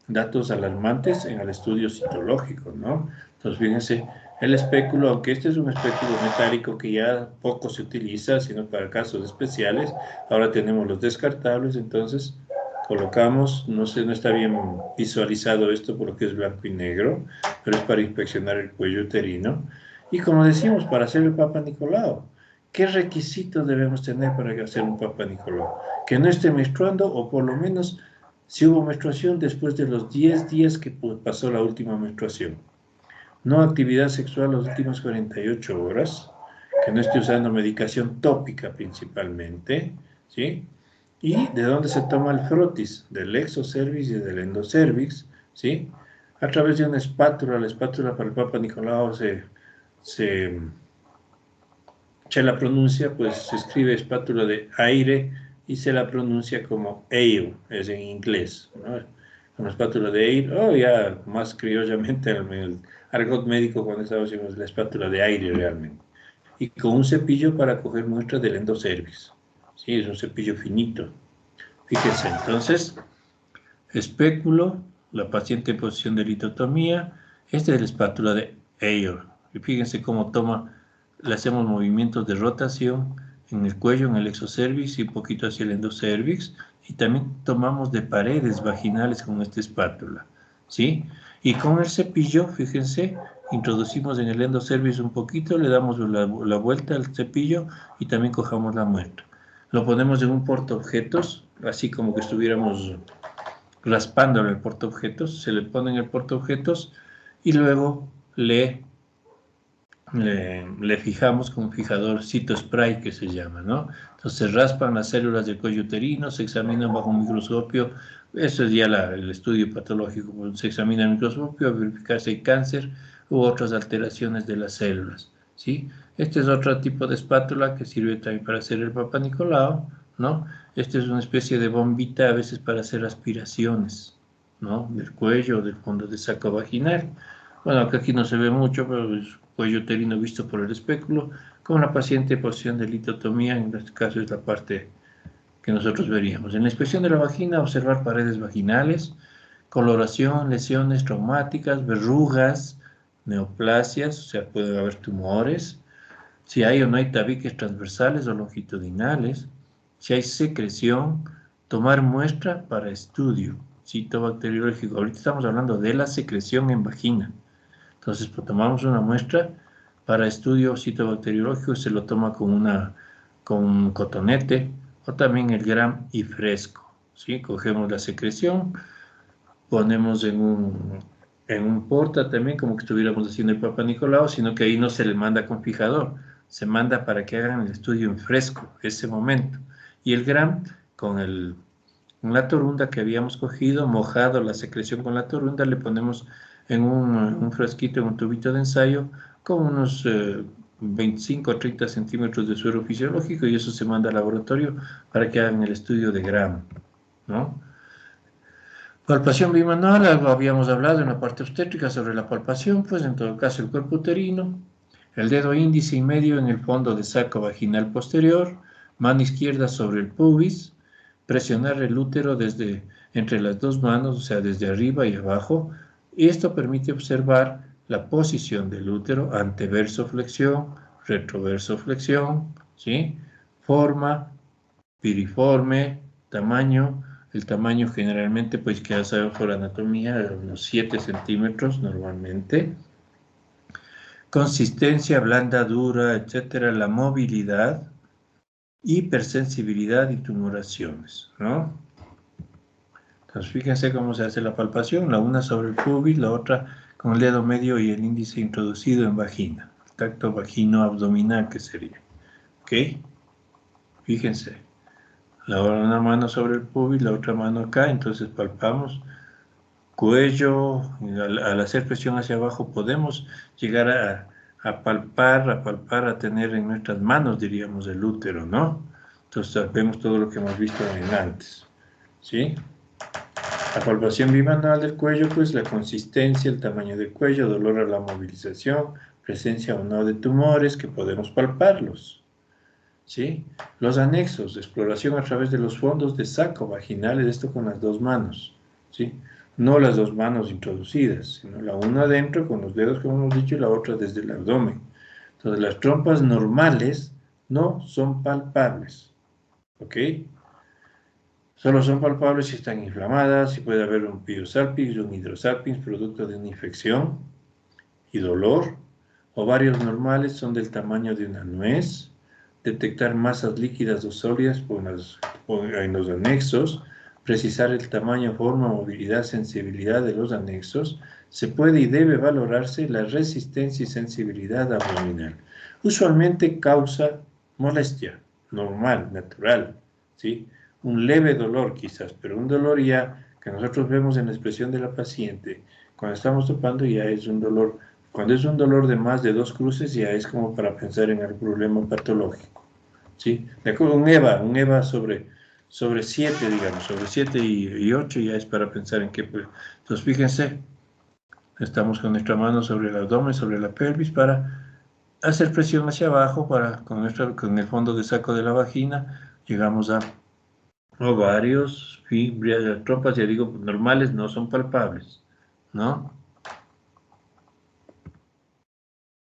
S1: datos alarmantes en el estudio citológico, ¿no? Entonces, fíjense, el espéculo, aunque este es un espéculo metálico que ya poco se utiliza, sino para casos especiales, ahora tenemos los descartables, entonces colocamos, no sé, no está bien visualizado esto por lo que es blanco y negro, pero es para inspeccionar el cuello uterino. Y como decimos, para hacer el Papa Nicolau, ¿qué requisitos debemos tener para hacer un Papa Nicolau? Que no esté menstruando o por lo menos si hubo menstruación después de los 10 días que pasó la última menstruación. No actividad sexual las últimas 48 horas, que no esté usando medicación tópica principalmente, ¿sí? ¿Y de dónde se toma el frotis? Del exocervix y del endocervix, ¿sí? A través de una espátula, la espátula para el Papa Nicolau se la pronuncia, pues se escribe espátula de aire y se la pronuncia como ale, es en inglés, ¿no? Una espátula de aire, o ya más criollamente en el argot médico cuando estamos haciendo la espátula de aire realmente. Y con un cepillo para coger muestras del endocervix. Sí, es un cepillo finito. Fíjense, entonces, espéculo, la paciente en posición de litotomía, esta es la espátula de Ayer. Y fíjense cómo toma, le hacemos movimientos de rotación en el cuello, en el exocervix y un poquito hacia el endocervix. Y también tomamos de paredes vaginales con esta espátula, ¿sí? Y con el cepillo, fíjense, introducimos en el endocervix un poquito, le damos la vuelta al cepillo y también cojamos la muestra. Lo ponemos en un portaobjetos, así como que estuviéramos raspándole el portaobjetos, se le pone en el portaobjetos y luego le fijamos con un fijador citospray que se llama, ¿no? Entonces se raspan las células del cuello uterino, se examinan bajo un microscopio, eso es ya el estudio patológico, se examina el microscopio a verificar si hay cáncer u otras alteraciones de las células, ¿sí? Este es otro tipo de espátula que sirve también para hacer el Papa Nicolau, ¿no? Este es una especie de bombita a veces para hacer aspiraciones, ¿no? Del cuello, del fondo de saco vaginal. Bueno, acá aquí no se ve mucho, pero es cuello uterino visto por el espéculo, con la paciente en posición de litotomía, en este caso es la parte que nosotros veríamos. En la inspección de la vagina, observar paredes vaginales, coloración, lesiones traumáticas, verrugas, neoplasias, o sea, puede haber tumores, si hay o no hay tabiques transversales o longitudinales, si hay secreción, tomar muestra para estudio citobacteriológico. Ahorita estamos hablando de la secreción en vagina. Entonces, pues, tomamos una muestra para estudio citobacteriológico, se lo toma con un cotonete o también el gram y fresco. ¿Sí? Cogemos la secreción, ponemos en un porta también, como que estuviéramos haciendo el Papa Nicolau, sino que ahí no se le manda con fijador, se manda para que hagan el estudio en fresco, ese momento. Y el gram, con la torunda que habíamos cogido, mojado la secreción con la torunda, le ponemos en un frasquito, en un tubito de ensayo, con unos 25 o 30 centímetros de suero fisiológico, y eso se manda al laboratorio para que hagan el estudio de gram, ¿no? Palpación bimanual, algo habíamos hablado en la parte obstétrica sobre la palpación, pues en todo caso el cuerpo uterino, el dedo índice y medio en el fondo de saco vaginal posterior, mano izquierda sobre el pubis, presionar el útero desde entre las dos manos, o sea, desde arriba y abajo, y esto permite observar la posición del útero, anteverso flexión, retroverso flexión, ¿sí? Forma, piriforme, tamaño. El tamaño generalmente, pues que ya sabemos por anatomía, unos 7 centímetros normalmente. Consistencia, blanda, dura, etcétera. La movilidad, hipersensibilidad y tumoraciones, ¿no? Entonces, fíjense cómo se hace la palpación, la una sobre el pubis, la otra con el dedo medio y el índice introducido en vagina. El tacto vagino-abdominal que sería, ¿ok? Fíjense. Una mano sobre el pubis, la otra mano acá, entonces palpamos cuello, al hacer presión hacia abajo podemos llegar a palpar, a tener en nuestras manos, diríamos, el útero, ¿no? Entonces vemos todo lo que hemos visto en antes, ¿sí? La palpación bimanual del cuello, pues la consistencia, el tamaño del cuello, dolor a la movilización, presencia o no de tumores que podemos palparlos. ¿Sí? Los anexos, exploración a través de los fondos de saco vaginales, esto con las dos manos, ¿sí? No las dos manos introducidas, sino la una adentro con los dedos, como hemos dicho, y la otra desde el abdomen. Entonces, las trompas normales no son palpables, ¿ok? Solo son palpables si están inflamadas, si puede haber un piosalpinx o un hidrosalpinx producto de una infección y dolor. Ovarios normales son del tamaño de una nuez. Detectar masas líquidas o sólidas en los anexos. Precisar el tamaño, forma, movilidad, sensibilidad de los anexos. Se puede y debe valorarse la resistencia y sensibilidad abdominal. Usualmente causa molestia, normal, natural, ¿sí? Un leve dolor quizás, pero un dolor ya que nosotros vemos en la expresión de la paciente, cuando estamos topando ya es un dolor. Cuando es un dolor de más de 2 cruces ya es como para pensar en algún problema patológico, ¿sí? De acuerdo, un EVA sobre 7, digamos, sobre 7 y 8 ya es para pensar en qué. Entonces, fíjense, estamos con nuestra mano sobre el abdomen, sobre la pelvis, para hacer presión hacia abajo, con el fondo de saco de la vagina, llegamos a ovarios, fibras, trompas, ya digo, normales, no son palpables, ¿no?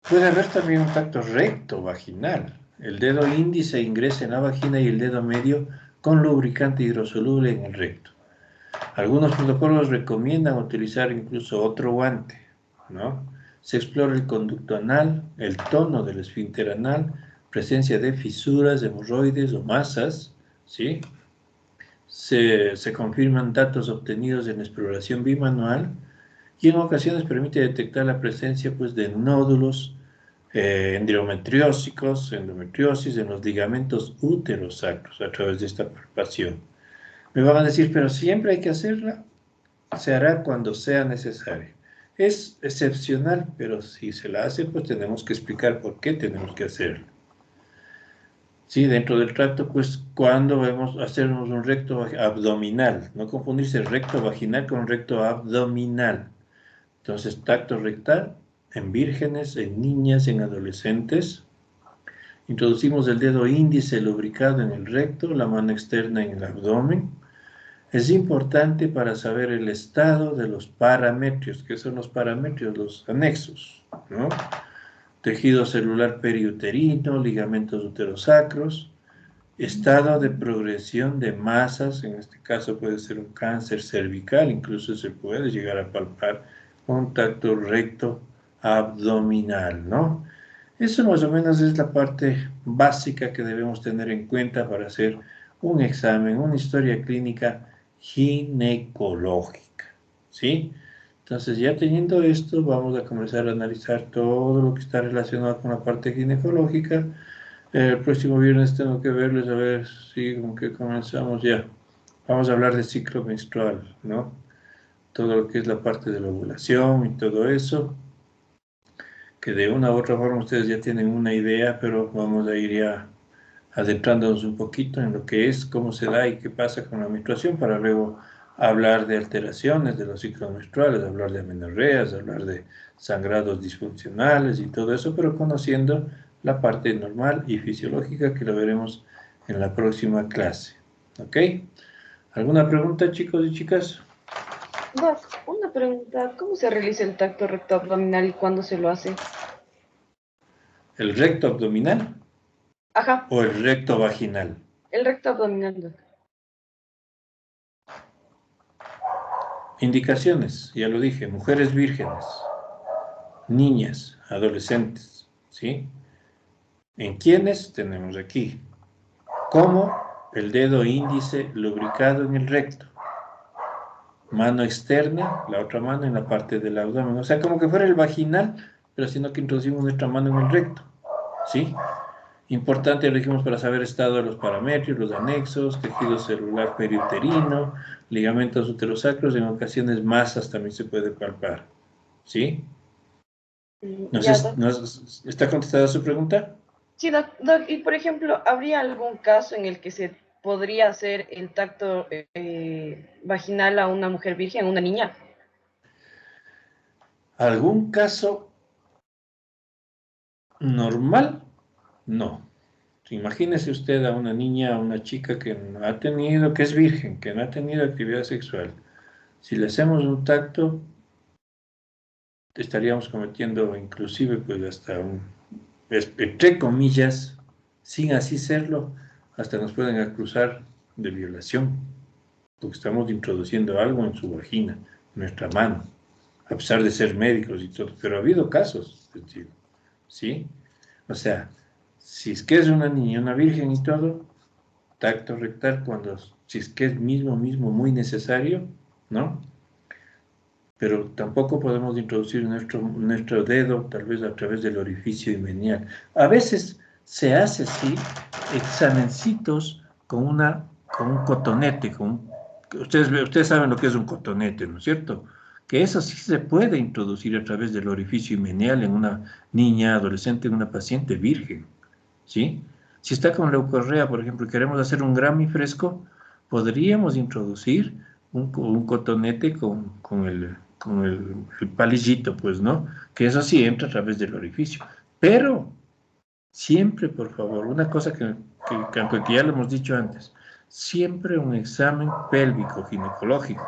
S1: Puede haber también un tacto recto vaginal. El dedo índice ingresa en la vagina y el dedo medio con lubricante hidrosoluble en el recto. Algunos protocolos recomiendan utilizar incluso otro guante, ¿no? Se explora el conducto anal, el tono del esfínter anal, presencia de fisuras, hemorroides o masas, ¿sí? Se confirman datos obtenidos en exploración bimanual y en ocasiones permite detectar la presencia, pues, de nódulos endometriosis en los ligamentos úterosacros a través de esta palpación. Me van a decir, pero siempre hay que hacerla, se hará cuando sea necesario. Es excepcional, pero si se la hace, pues tenemos que explicar por qué tenemos que hacerla. Sí, dentro del tracto, pues cuando hacemos un recto abdominal, no confundirse recto vaginal con recto abdominal. Entonces, tacto rectal en vírgenes, en niñas, en adolescentes. Introducimos el dedo índice lubricado en el recto, la mano externa en el abdomen. Es importante para saber el estado de los parametrios. ¿Qué son los parametrios? Los anexos, ¿no? Tejido celular periuterino, ligamentos uterosacros, estado de progresión de masas, en este caso puede ser un cáncer cervical, incluso se puede llegar a palpar un tacto recto abdominal, ¿no? Eso más o menos es la parte básica que debemos tener en cuenta para hacer un examen, una historia clínica ginecológica, ¿sí? Entonces, ya teniendo esto, vamos a comenzar a analizar todo lo que está relacionado con la parte ginecológica. El próximo viernes tengo que verles a ver si con qué comenzamos ya. Vamos a hablar de ciclo menstrual, ¿no? Todo lo que es la parte de la ovulación y todo eso, que de una u otra forma ustedes ya tienen una idea, pero vamos a ir ya adentrándonos un poquito en lo que es, cómo se da y qué pasa con la menstruación, para luego hablar de alteraciones de los ciclos menstruales, hablar de amenorreas, hablar de sangrados disfuncionales y todo eso, pero conociendo la parte normal y fisiológica que lo veremos en la próxima clase. ¿Ok? ¿Alguna pregunta, chicos y chicas?
S2: Doc, una pregunta, ¿cómo se realiza el tacto recto abdominal y cuándo se lo hace?
S1: ¿El recto abdominal
S2: Ajá,
S1: o el recto vaginal?
S2: el recto abdominal, Doc.
S1: Indicaciones, ya lo dije, mujeres vírgenes, niñas, adolescentes, ¿sí? ¿En quiénes? Tenemos aquí. Como el dedo índice lubricado en el recto, mano externa, la otra mano en la parte del abdomen, o sea, como que fuera el vaginal, pero sino que introducimos nuestra mano en el recto, ¿sí? Importante, lo dijimos, para saber estado de los parametrios, los anexos, tejido celular periuterino, ligamentos uterosacros, en ocasiones masas también se puede palpar, ¿sí? No sé,
S2: Ya, Doc.
S1: ¿está contestada su pregunta?
S2: Sí, Doc, y por ejemplo, ¿habría algún caso en el que se podría hacer el tacto vaginal a una mujer virgen, a una niña?
S1: ¿Algún caso normal? No. Imagínese usted a una niña, a una chica que no ha tenido, que es virgen, que no ha tenido actividad sexual. Si le hacemos un tacto, estaríamos cometiendo inclusive pues hasta un, entre comillas, sin así serlo, hasta nos pueden acusar de violación, porque estamos introduciendo algo en su vagina, en nuestra mano, a pesar de ser médicos y todo. Pero ha habido casos, ¿sí? O sea, si es que es una niña, una virgen y todo, tacto rectal cuando, si es que es mismo, muy necesario, ¿no? Pero tampoco podemos introducir nuestro dedo, tal vez a través del orificio imenial. A veces se hace, sí, examencitos con un cotonete, ustedes saben lo que es un cotonete, ¿no es cierto? Que eso sí se puede introducir a través del orificio imenial en una niña, adolescente, en una paciente virgen. ¿Sí? Si está con leucorrea, por ejemplo, y queremos hacer un Grammy fresco, podríamos introducir un cotonete con el palillito, pues, ¿no? Que eso sí entra a través del orificio. Pero siempre, por favor, una cosa que ya lo hemos dicho antes, siempre un examen pélvico ginecológico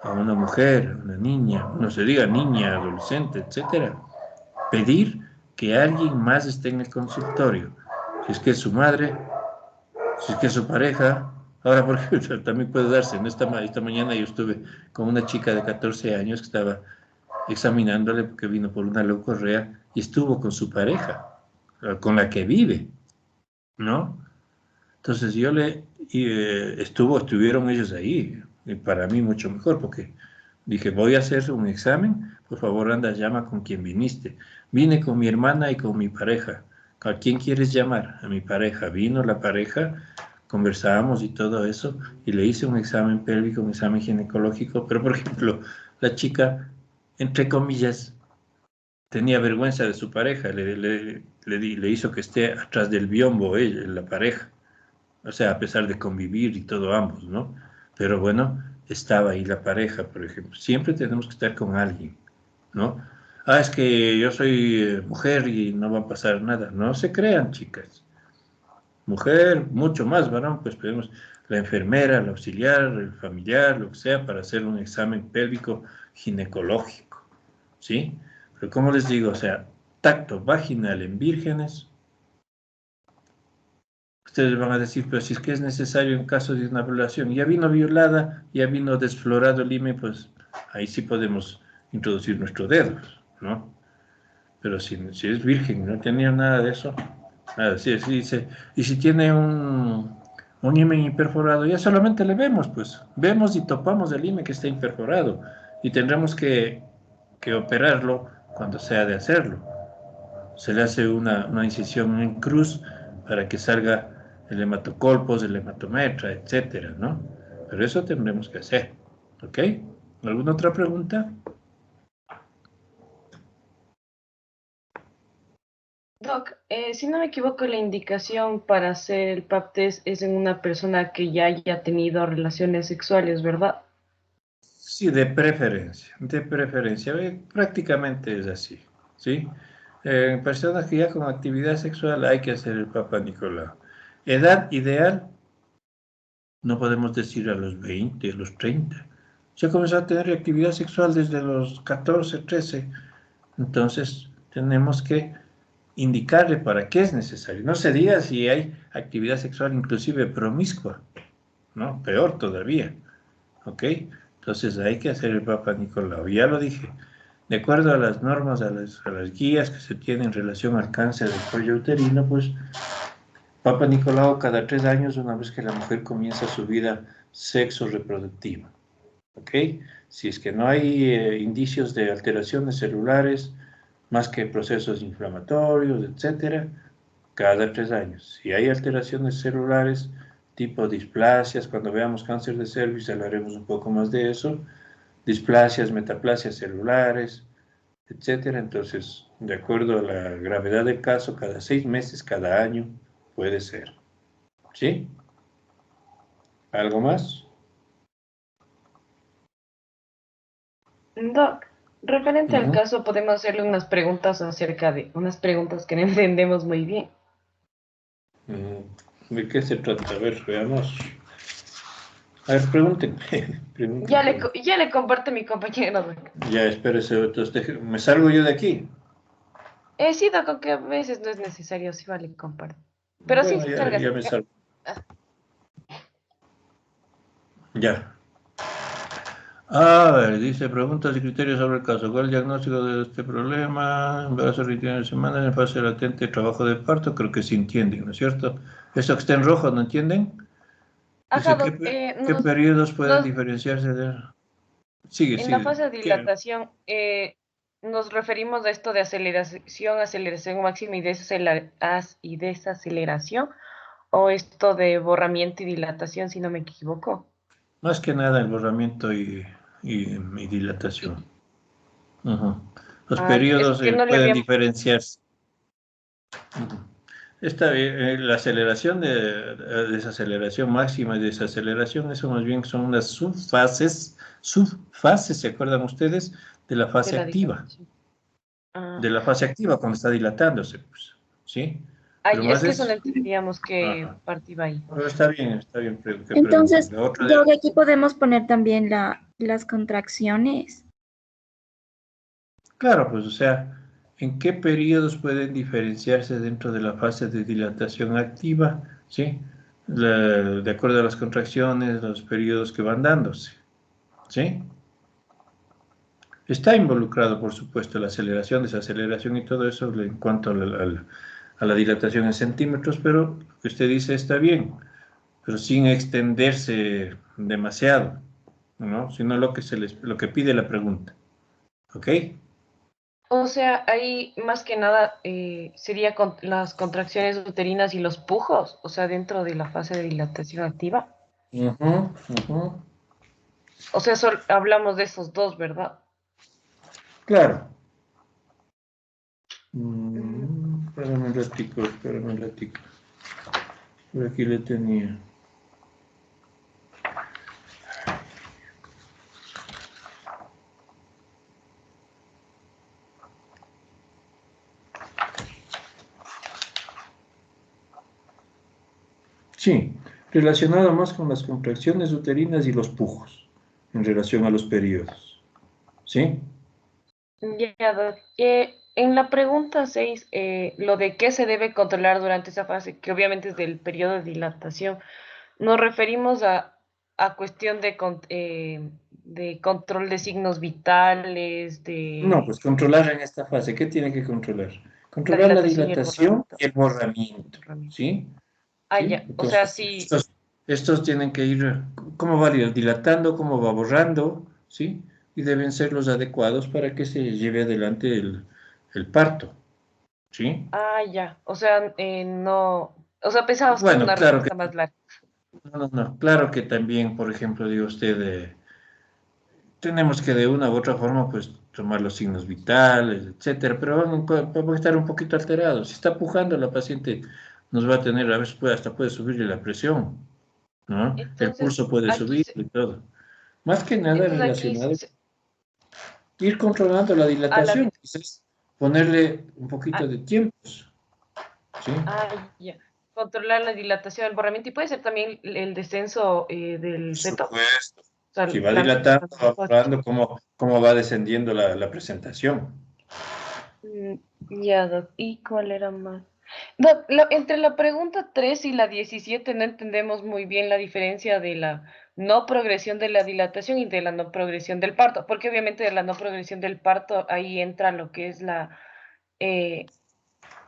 S1: a una mujer, a una niña, no se diga niña, adolescente, etcétera, pedir que alguien más esté en el consultorio. Si es que es su madre, si es que es su pareja. Ahora, por ejemplo, también puede darse. Esta mañana yo estuve con una chica de 14 años que estaba examinándole porque vino por una leucorrea y estuvo con su pareja, con la que vive, ¿no? Entonces estuvieron ellos ahí, y para mí mucho mejor, porque dije, voy a hacer un examen, por favor anda, llama con quien viniste. Vine con mi hermana y con mi pareja. ¿A quién quieres llamar? A mi pareja. Vino la pareja, conversábamos y todo eso, y le hice un examen pélvico, un examen ginecológico, pero por ejemplo, la chica, entre comillas, tenía vergüenza de su pareja, le hizo que esté atrás del biombo la pareja, o sea, a pesar de convivir y todo ambos, ¿no? Pero bueno, estaba ahí la pareja, por ejemplo. Siempre tenemos que estar con alguien, ¿no? Ah, es que yo soy mujer y no va a pasar nada. No se crean, chicas. Mujer, mucho más varón, pues pedimos la enfermera, el auxiliar, el familiar, lo que sea, para hacer un examen pélvico ginecológico, ¿sí? Pero como les digo, o sea, tacto vaginal en vírgenes, ustedes van a decir, pero si es que es necesario en caso de una violación, ya vino violada, ya vino desflorado el himen, pues ahí sí podemos introducir nuestros dedos, ¿no? Pero si es virgen, no tenía nada de eso, nada, sí, dice, y si tiene un himen imperforado, ya solamente le vemos, pues, vemos y topamos el himen que está imperforado, y tendremos que operarlo cuando sea de hacerlo. Se le hace una incisión en cruz para que salga el hematocolpos, el hematometra, etcétera, ¿no? Pero eso tendremos que hacer, ¿ok? ¿Alguna otra pregunta?
S2: Doc, si no me equivoco, la indicación para hacer el pap test es en una persona que ya haya tenido relaciones sexuales, ¿verdad?
S1: Sí, de preferencia, prácticamente es así, ¿sí? En personas que ya con actividad sexual hay que hacer el Papa Nicolau. Edad ideal, no podemos decir a los 20, a los 30. Se comenzó a tener actividad sexual desde los 14, 13. Entonces, tenemos que indicarle para qué es necesario. No se diga si hay actividad sexual inclusive promiscua, ¿no? Peor todavía, ¿ok? Entonces hay que hacer el Papa Nicolau. Ya lo dije, de acuerdo a las normas, a las guías que se tienen en relación al cáncer del cuello uterino, pues Papa Nicolau cada 3 años, una vez que la mujer comienza su vida sexo reproductiva, ¿ok? Si es que no hay indicios de alteraciones celulares, más que procesos inflamatorios, etcétera, cada 3 años. Si hay alteraciones celulares, tipo displasias, cuando veamos cáncer de cervix hablaremos un poco más de eso, displasias, metaplasias celulares, etcétera. Entonces, de acuerdo a la gravedad del caso, cada 6 meses, cada año, puede ser. ¿Sí? ¿Algo más?
S2: Doc, referente al
S1: Ujú.
S2: caso, podemos hacerle unas preguntas acerca de unas preguntas que no entendemos muy bien.
S1: ¿De qué se trata? A ver, veamos. A ver, pregúntenme, pregúntenme.
S2: Ya le comparto a mi compañero, Doc.
S1: Ya, espérese, entonces me salgo yo de aquí.
S2: Sí, Doc, aunque a veces no es necesario, sí vale compartir. Pero sí,
S1: Bueno, ya
S2: sálgase.
S1: me salgo. Ya. A ver, dice, preguntas y criterios sobre el caso. ¿Cuál es el diagnóstico de este problema? Embarazo de semanas en fase latente, trabajo de parto. Creo que sí entienden, ¿no es cierto? Eso que está en rojo, ¿no entienden?
S2: Ajá,
S1: Dice, ¿qué,
S2: Doc,
S1: qué periodos pueden
S2: nos,
S1: diferenciarse de...? Sigue,
S2: en la
S1: sigue.
S2: fase de
S1: ¿Qué?
S2: dilatación nos referimos a esto de aceleración, aceleración máxima y desaceleración, o esto de borramiento y dilatación, si no me equivoco.
S1: Más que nada el borramiento y dilatación. Ujú. Los
S2: Ay, es
S1: periodos
S2: que no le
S1: pueden
S2: había...
S1: diferenciarse. Ujú. Está bien, la aceleración desaceleración máxima y desaceleración, eso más bien son unas subfases, ¿se acuerdan ustedes? De la
S2: de
S1: fase
S2: la
S1: activa,
S2: dilatación. Ah,
S1: de la fase activa cuando está dilatándose, pues, ¿sí? Pero
S2: ay, es
S1: más
S2: que eso no
S1: es,
S2: entendíamos que
S1: ajá.
S2: partía ahí.
S1: Pero está bien que pregunten.
S3: Entonces,
S1: La otra
S3: yo aquí podemos poner también las contracciones.
S1: claro, pues, o sea, ¿en qué periodos pueden diferenciarse dentro de la fase de dilatación activa? ¿Sí? De acuerdo a las contracciones, los periodos que van dándose. ¿Sí? Está involucrado, por supuesto, la aceleración, desaceleración y todo eso en cuanto a la dilatación en centímetros, pero lo que usted dice está bien, pero sin extenderse demasiado, ¿no? Sino lo que pide la pregunta. ¿Ok?
S2: O sea, ahí más que nada sería con las contracciones uterinas y los pujos, o sea, dentro de la fase de dilatación activa.
S1: Ujú, ujú.
S2: O sea, hablamos de esos dos, ¿verdad?
S1: Claro. un ratico, espérame un ratico. Por aquí le tenía. Sí, relacionado más con las contracciones uterinas y los pujos, en relación a los periodos. ¿Sí?
S2: Ya, Doc. En la pregunta 6, lo de qué se debe controlar durante esa fase, que obviamente es del periodo de dilatación, nos referimos a cuestión de control de signos vitales,
S1: No,
S2: de
S1: pues controlar en esta fase, ¿qué tiene que controlar?
S2: la
S1: Controlar la
S2: dilatación y el
S1: dilatación
S2: borramiento.
S1: y el borramiento,
S2: Borramiento.
S1: ¿sí?
S2: Ah,
S1: ¿Sí?
S2: ya. O sea,
S1: Entonces,
S2: sí.
S1: estos tienen que ir, ¿cómo va dilatando, cómo va borrando? ¿Sí? Y deben ser los adecuados para que se lleve adelante el parto, ¿sí?
S2: Ah, ya. O sea, no. O sea, pensábamos que era
S1: Bueno,
S2: una
S1: claro que,
S2: respuesta más larga.
S1: no, claro que también, por ejemplo, digo usted, tenemos que de una u otra forma, pues, tomar los signos vitales, etcétera, pero vamos a estar un poquito alterados. Si está pujando, la paciente nos va a tener, a veces hasta puede subirle la presión, ¿no? El
S2: Entonces,
S1: pulso puede
S2: aquí
S1: subir
S2: se,
S1: y todo. Más que nada
S2: entonces aquí
S1: relacionado, ir controlando la
S2: a la
S1: dilatación, quizás ponerle un poquito
S2: ah,
S1: de tiempos, ¿sí?
S2: ya. Controlar la dilatación, el borramiento y puede ser también el descenso
S1: Por
S2: del feto.
S1: supuesto.
S2: O sea,
S1: Si va
S2: la
S1: dilatando, va
S2: metamorfosis.
S1: borrando, cómo va descendiendo la presentación.
S2: Mm, ya, Doc. ¿Y cuál era más? Entre la pregunta 3 y la 17 no entendemos muy bien la diferencia de la no progresión de la dilatación y de la no progresión del parto, porque obviamente de la no progresión del parto ahí entra lo que es eh,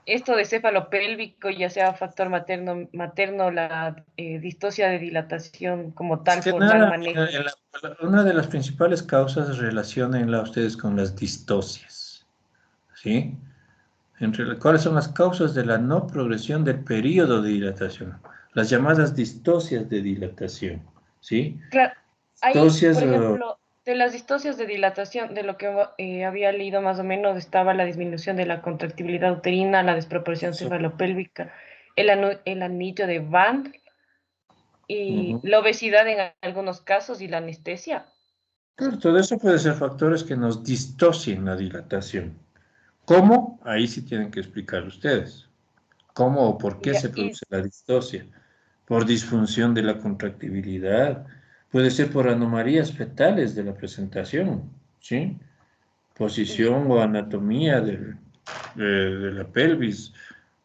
S2: esto de céfalo pélvico, ya sea factor materno, la distosia de dilatación como
S1: Es
S2: tal
S1: que
S2: por mal
S1: nada,
S2: manejo.
S1: una de las principales causas relacionenla ustedes con las distocias, ¿sí? ¿Cuáles son las causas de la no progresión del periodo de dilatación? Las llamadas distocias de dilatación, ¿sí?
S2: Claro, ahí,
S1: Distocias,
S2: por ejemplo, de las distocias de dilatación, de lo que había leído más o menos, estaba la disminución de la contractibilidad uterina, la desproporción cefalopélvica, el anillo de Van y
S1: ujú.
S2: la obesidad en algunos casos y la anestesia.
S1: Claro, todo eso puede ser factores que nos distocien la dilatación. ¿Cómo? Ahí sí tienen que explicar ustedes. ¿Cómo o por qué
S2: Ya,
S1: se produce la distocia? Por disfunción de la contractibilidad, puede ser por anomalías fetales de la presentación, ¿sí? Posición o anatomía de la pelvis,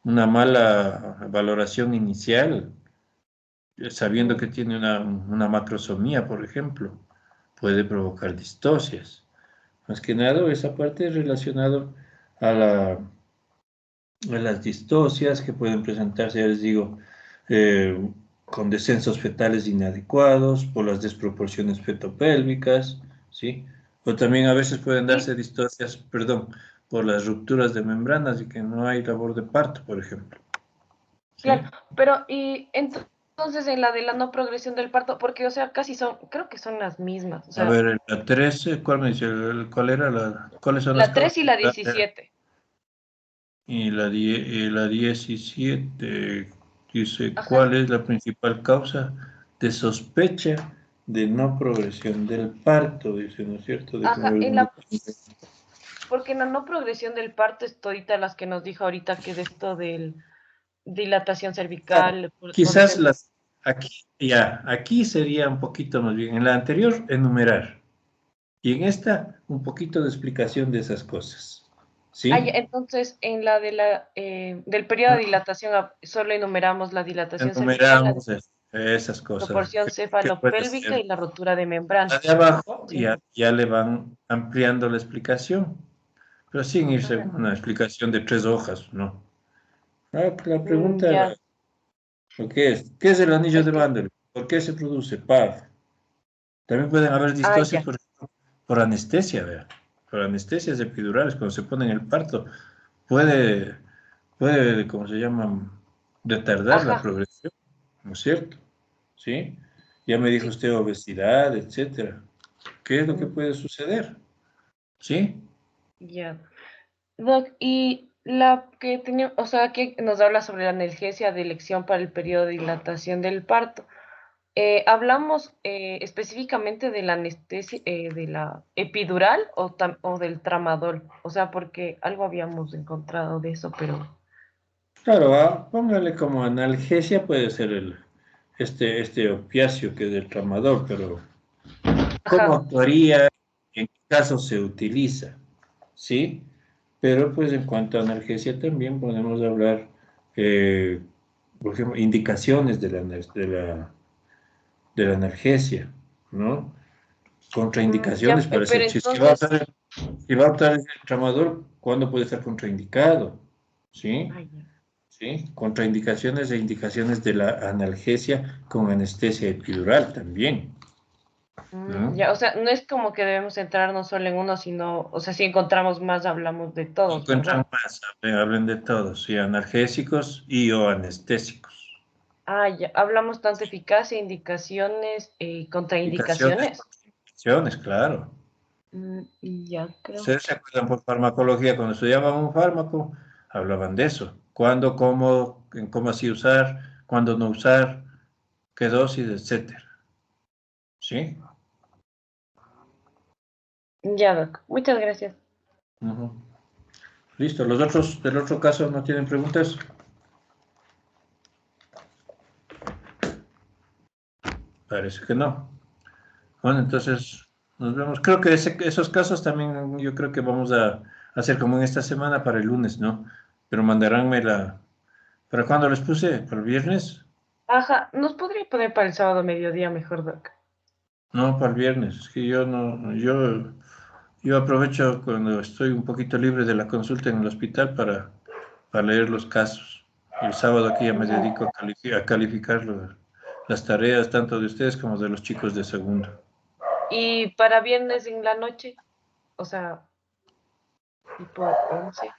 S1: una mala valoración inicial, sabiendo que tiene una macrosomía, por ejemplo, puede provocar distocias. Más que nada, esa parte es relacionado a a las distocias que pueden presentarse, ya les digo, eh, con descensos fetales inadecuados, por las desproporciones fetopélvicas, ¿sí? O también a veces pueden
S2: y
S1: darse distocias, perdón, por las rupturas de membranas y que no hay labor de parto, por ejemplo,
S2: claro,
S1: ¿sí?
S2: pero y entonces en la de la no progresión del parto, porque o sea, casi son, creo que son las mismas, o
S1: A
S2: sea,
S1: ver, en la 13, ¿cuál me dice? ¿Cuál era cuáles son las
S2: la
S1: causas?
S2: 3 y la 17.
S1: Y la 17 dice,
S2: Ajá,
S1: ¿cuál es la principal causa de sospecha de no progresión del parto? Dice, ¿no es cierto? Déjame
S2: ajá,
S1: ver
S2: en
S1: dónde.
S2: la porque en la no progresión del parto es todita las que nos dijo ahorita que de esto del dilatación
S1: Claro,
S2: cervical por
S1: quizás
S2: descenso.
S1: aquí sería un poquito más bien. En la anterior, enumerar. Y en esta, un poquito de explicación de esas cosas.
S2: Ah,
S1: ¿Sí?
S2: ya, entonces en la de del periodo de dilatación solo enumeramos la dilatación cervical, la
S1: Enumeramos esas cosas.
S2: proporción
S1: ¿Qué puede
S2: cefalopélvica
S1: ser?
S2: y la rotura de
S1: La
S2: membrana.
S1: de abajo
S2: Sí.
S1: ya le van ampliando la explicación, pero sin irse
S2: Ah,
S1: con una explicación de 3 hojas, ¿no? La
S2: ya,
S1: pregunta, ¿qué es? ¿Qué es el anillo
S2: es
S1: de
S2: que,
S1: Van der Waals? ¿Por qué se produce? PAD. También pueden haber distocias
S2: ya,
S1: por anestesia, ¿vea? Por anestesias epidurales, cuando se pone en el parto, puede, ¿cómo se llama? Retardar la
S2: ajá,
S1: progresión, ¿no es cierto? ¿Sí? Ya me dijo
S2: sí,
S1: usted obesidad, etcétera. ¿Qué es lo que
S2: mm,
S1: puede suceder? ¿Sí?
S2: ya. Doc, y La que tenía, o sea, que nos habla sobre la analgesia de elección para el periodo de dilatación del parto. Hablamos específicamente de la anestesia, de la epidural o del tramadol, o sea, porque algo habíamos encontrado de eso, pero...
S1: Claro, póngale como analgesia, puede ser este opiáceo que es el tramador, pero ¿cómo
S2: Ajá.
S1: actuaría? ¿En qué caso se utiliza? ¿Sí? Pero pues en cuanto a analgesia también podemos hablar, eh, por ejemplo, indicaciones de la analgesia, ¿no?
S2: Ya,
S1: Contraindicaciones para
S2: pero
S1: decir,
S2: entonces...
S1: si va a optar el tramador, ¿cuándo puede estar contraindicado? ¿Sí?
S2: Ay, ya.
S1: ¿Sí? Contraindicaciones e indicaciones de la analgesia con anestesia epidural también, ¿no?
S2: Ya, o sea, no es como que debemos centrarnos solo en uno, sino, o sea, si encontramos más, hablamos de todos,
S1: Encuentran
S2: ¿verdad?
S1: más, hablen de todos, sí, analgésicos y o anestésicos.
S2: Ah, ya, hablamos tanto eficacia, indicaciones y
S1: Indicaciones,
S2: contraindicaciones.
S1: contraindicaciones, claro.
S2: Y ya creo
S1: Ustedes se
S2: que...
S1: acuerdan por farmacología, cuando estudiaban un fármaco, hablaban de eso. Cuándo, cómo, en cómo así usar, cuándo no usar, qué dosis, etcétera. ¿Sí?
S2: Ya, Doc. Muchas gracias.
S1: Ujú. Listo. ¿Los otros del otro caso no tienen preguntas? Parece que no. Bueno, entonces nos vemos. Creo que esos casos también yo creo que vamos a hacer como en esta semana para el lunes, ¿no? Pero mandaránme la... ¿Para cuándo les puse? ¿Para el viernes?
S2: Ajá, ¿nos podría poner para el sábado mediodía mejor, Doc?
S1: No, para el viernes. Es que yo no, yo aprovecho cuando estoy un poquito libre de la consulta en el hospital para leer los casos. El sábado aquí ya me
S2: Ya.
S1: dedico a calificar las tareas tanto de ustedes como de los chicos de segundo.
S2: Y para viernes en la noche, o sea, tipo 11,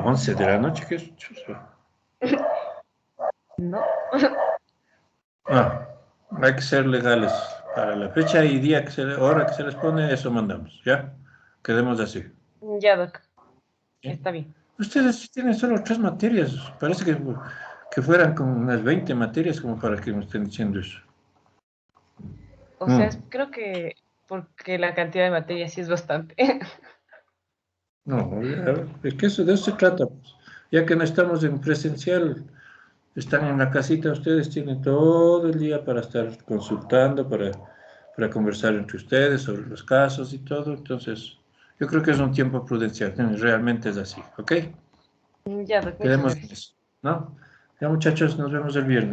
S1: 11 de la noche, ¿qué es? Chuzo.
S2: ¿no?
S1: Ah, hay que ser legales. Para la fecha y día hora que se les pone, eso mandamos, ¿ya? Quedemos así.
S2: Ya, Doc.
S1: ¿Sí?
S2: Está bien.
S1: Ustedes tienen solo 3 materias. Parece que fueran como unas 20 materias como para que me estén diciendo eso.
S2: O sea,
S1: Mm.
S2: creo que porque la cantidad de materia sí es bastante.
S1: No, es que eso de eso se trata, pues. Ya que no estamos en presencial, están en la casita, ustedes tienen todo el día para estar consultando, para conversar entre ustedes sobre los casos y todo. Entonces, yo creo que es un tiempo prudencial, realmente es así, ¿ok?
S2: Ya, Doc, muchas
S1: Quedemos en
S2: gracias.
S1: eso, ¿no? Ya muchachos, nos vemos el viernes.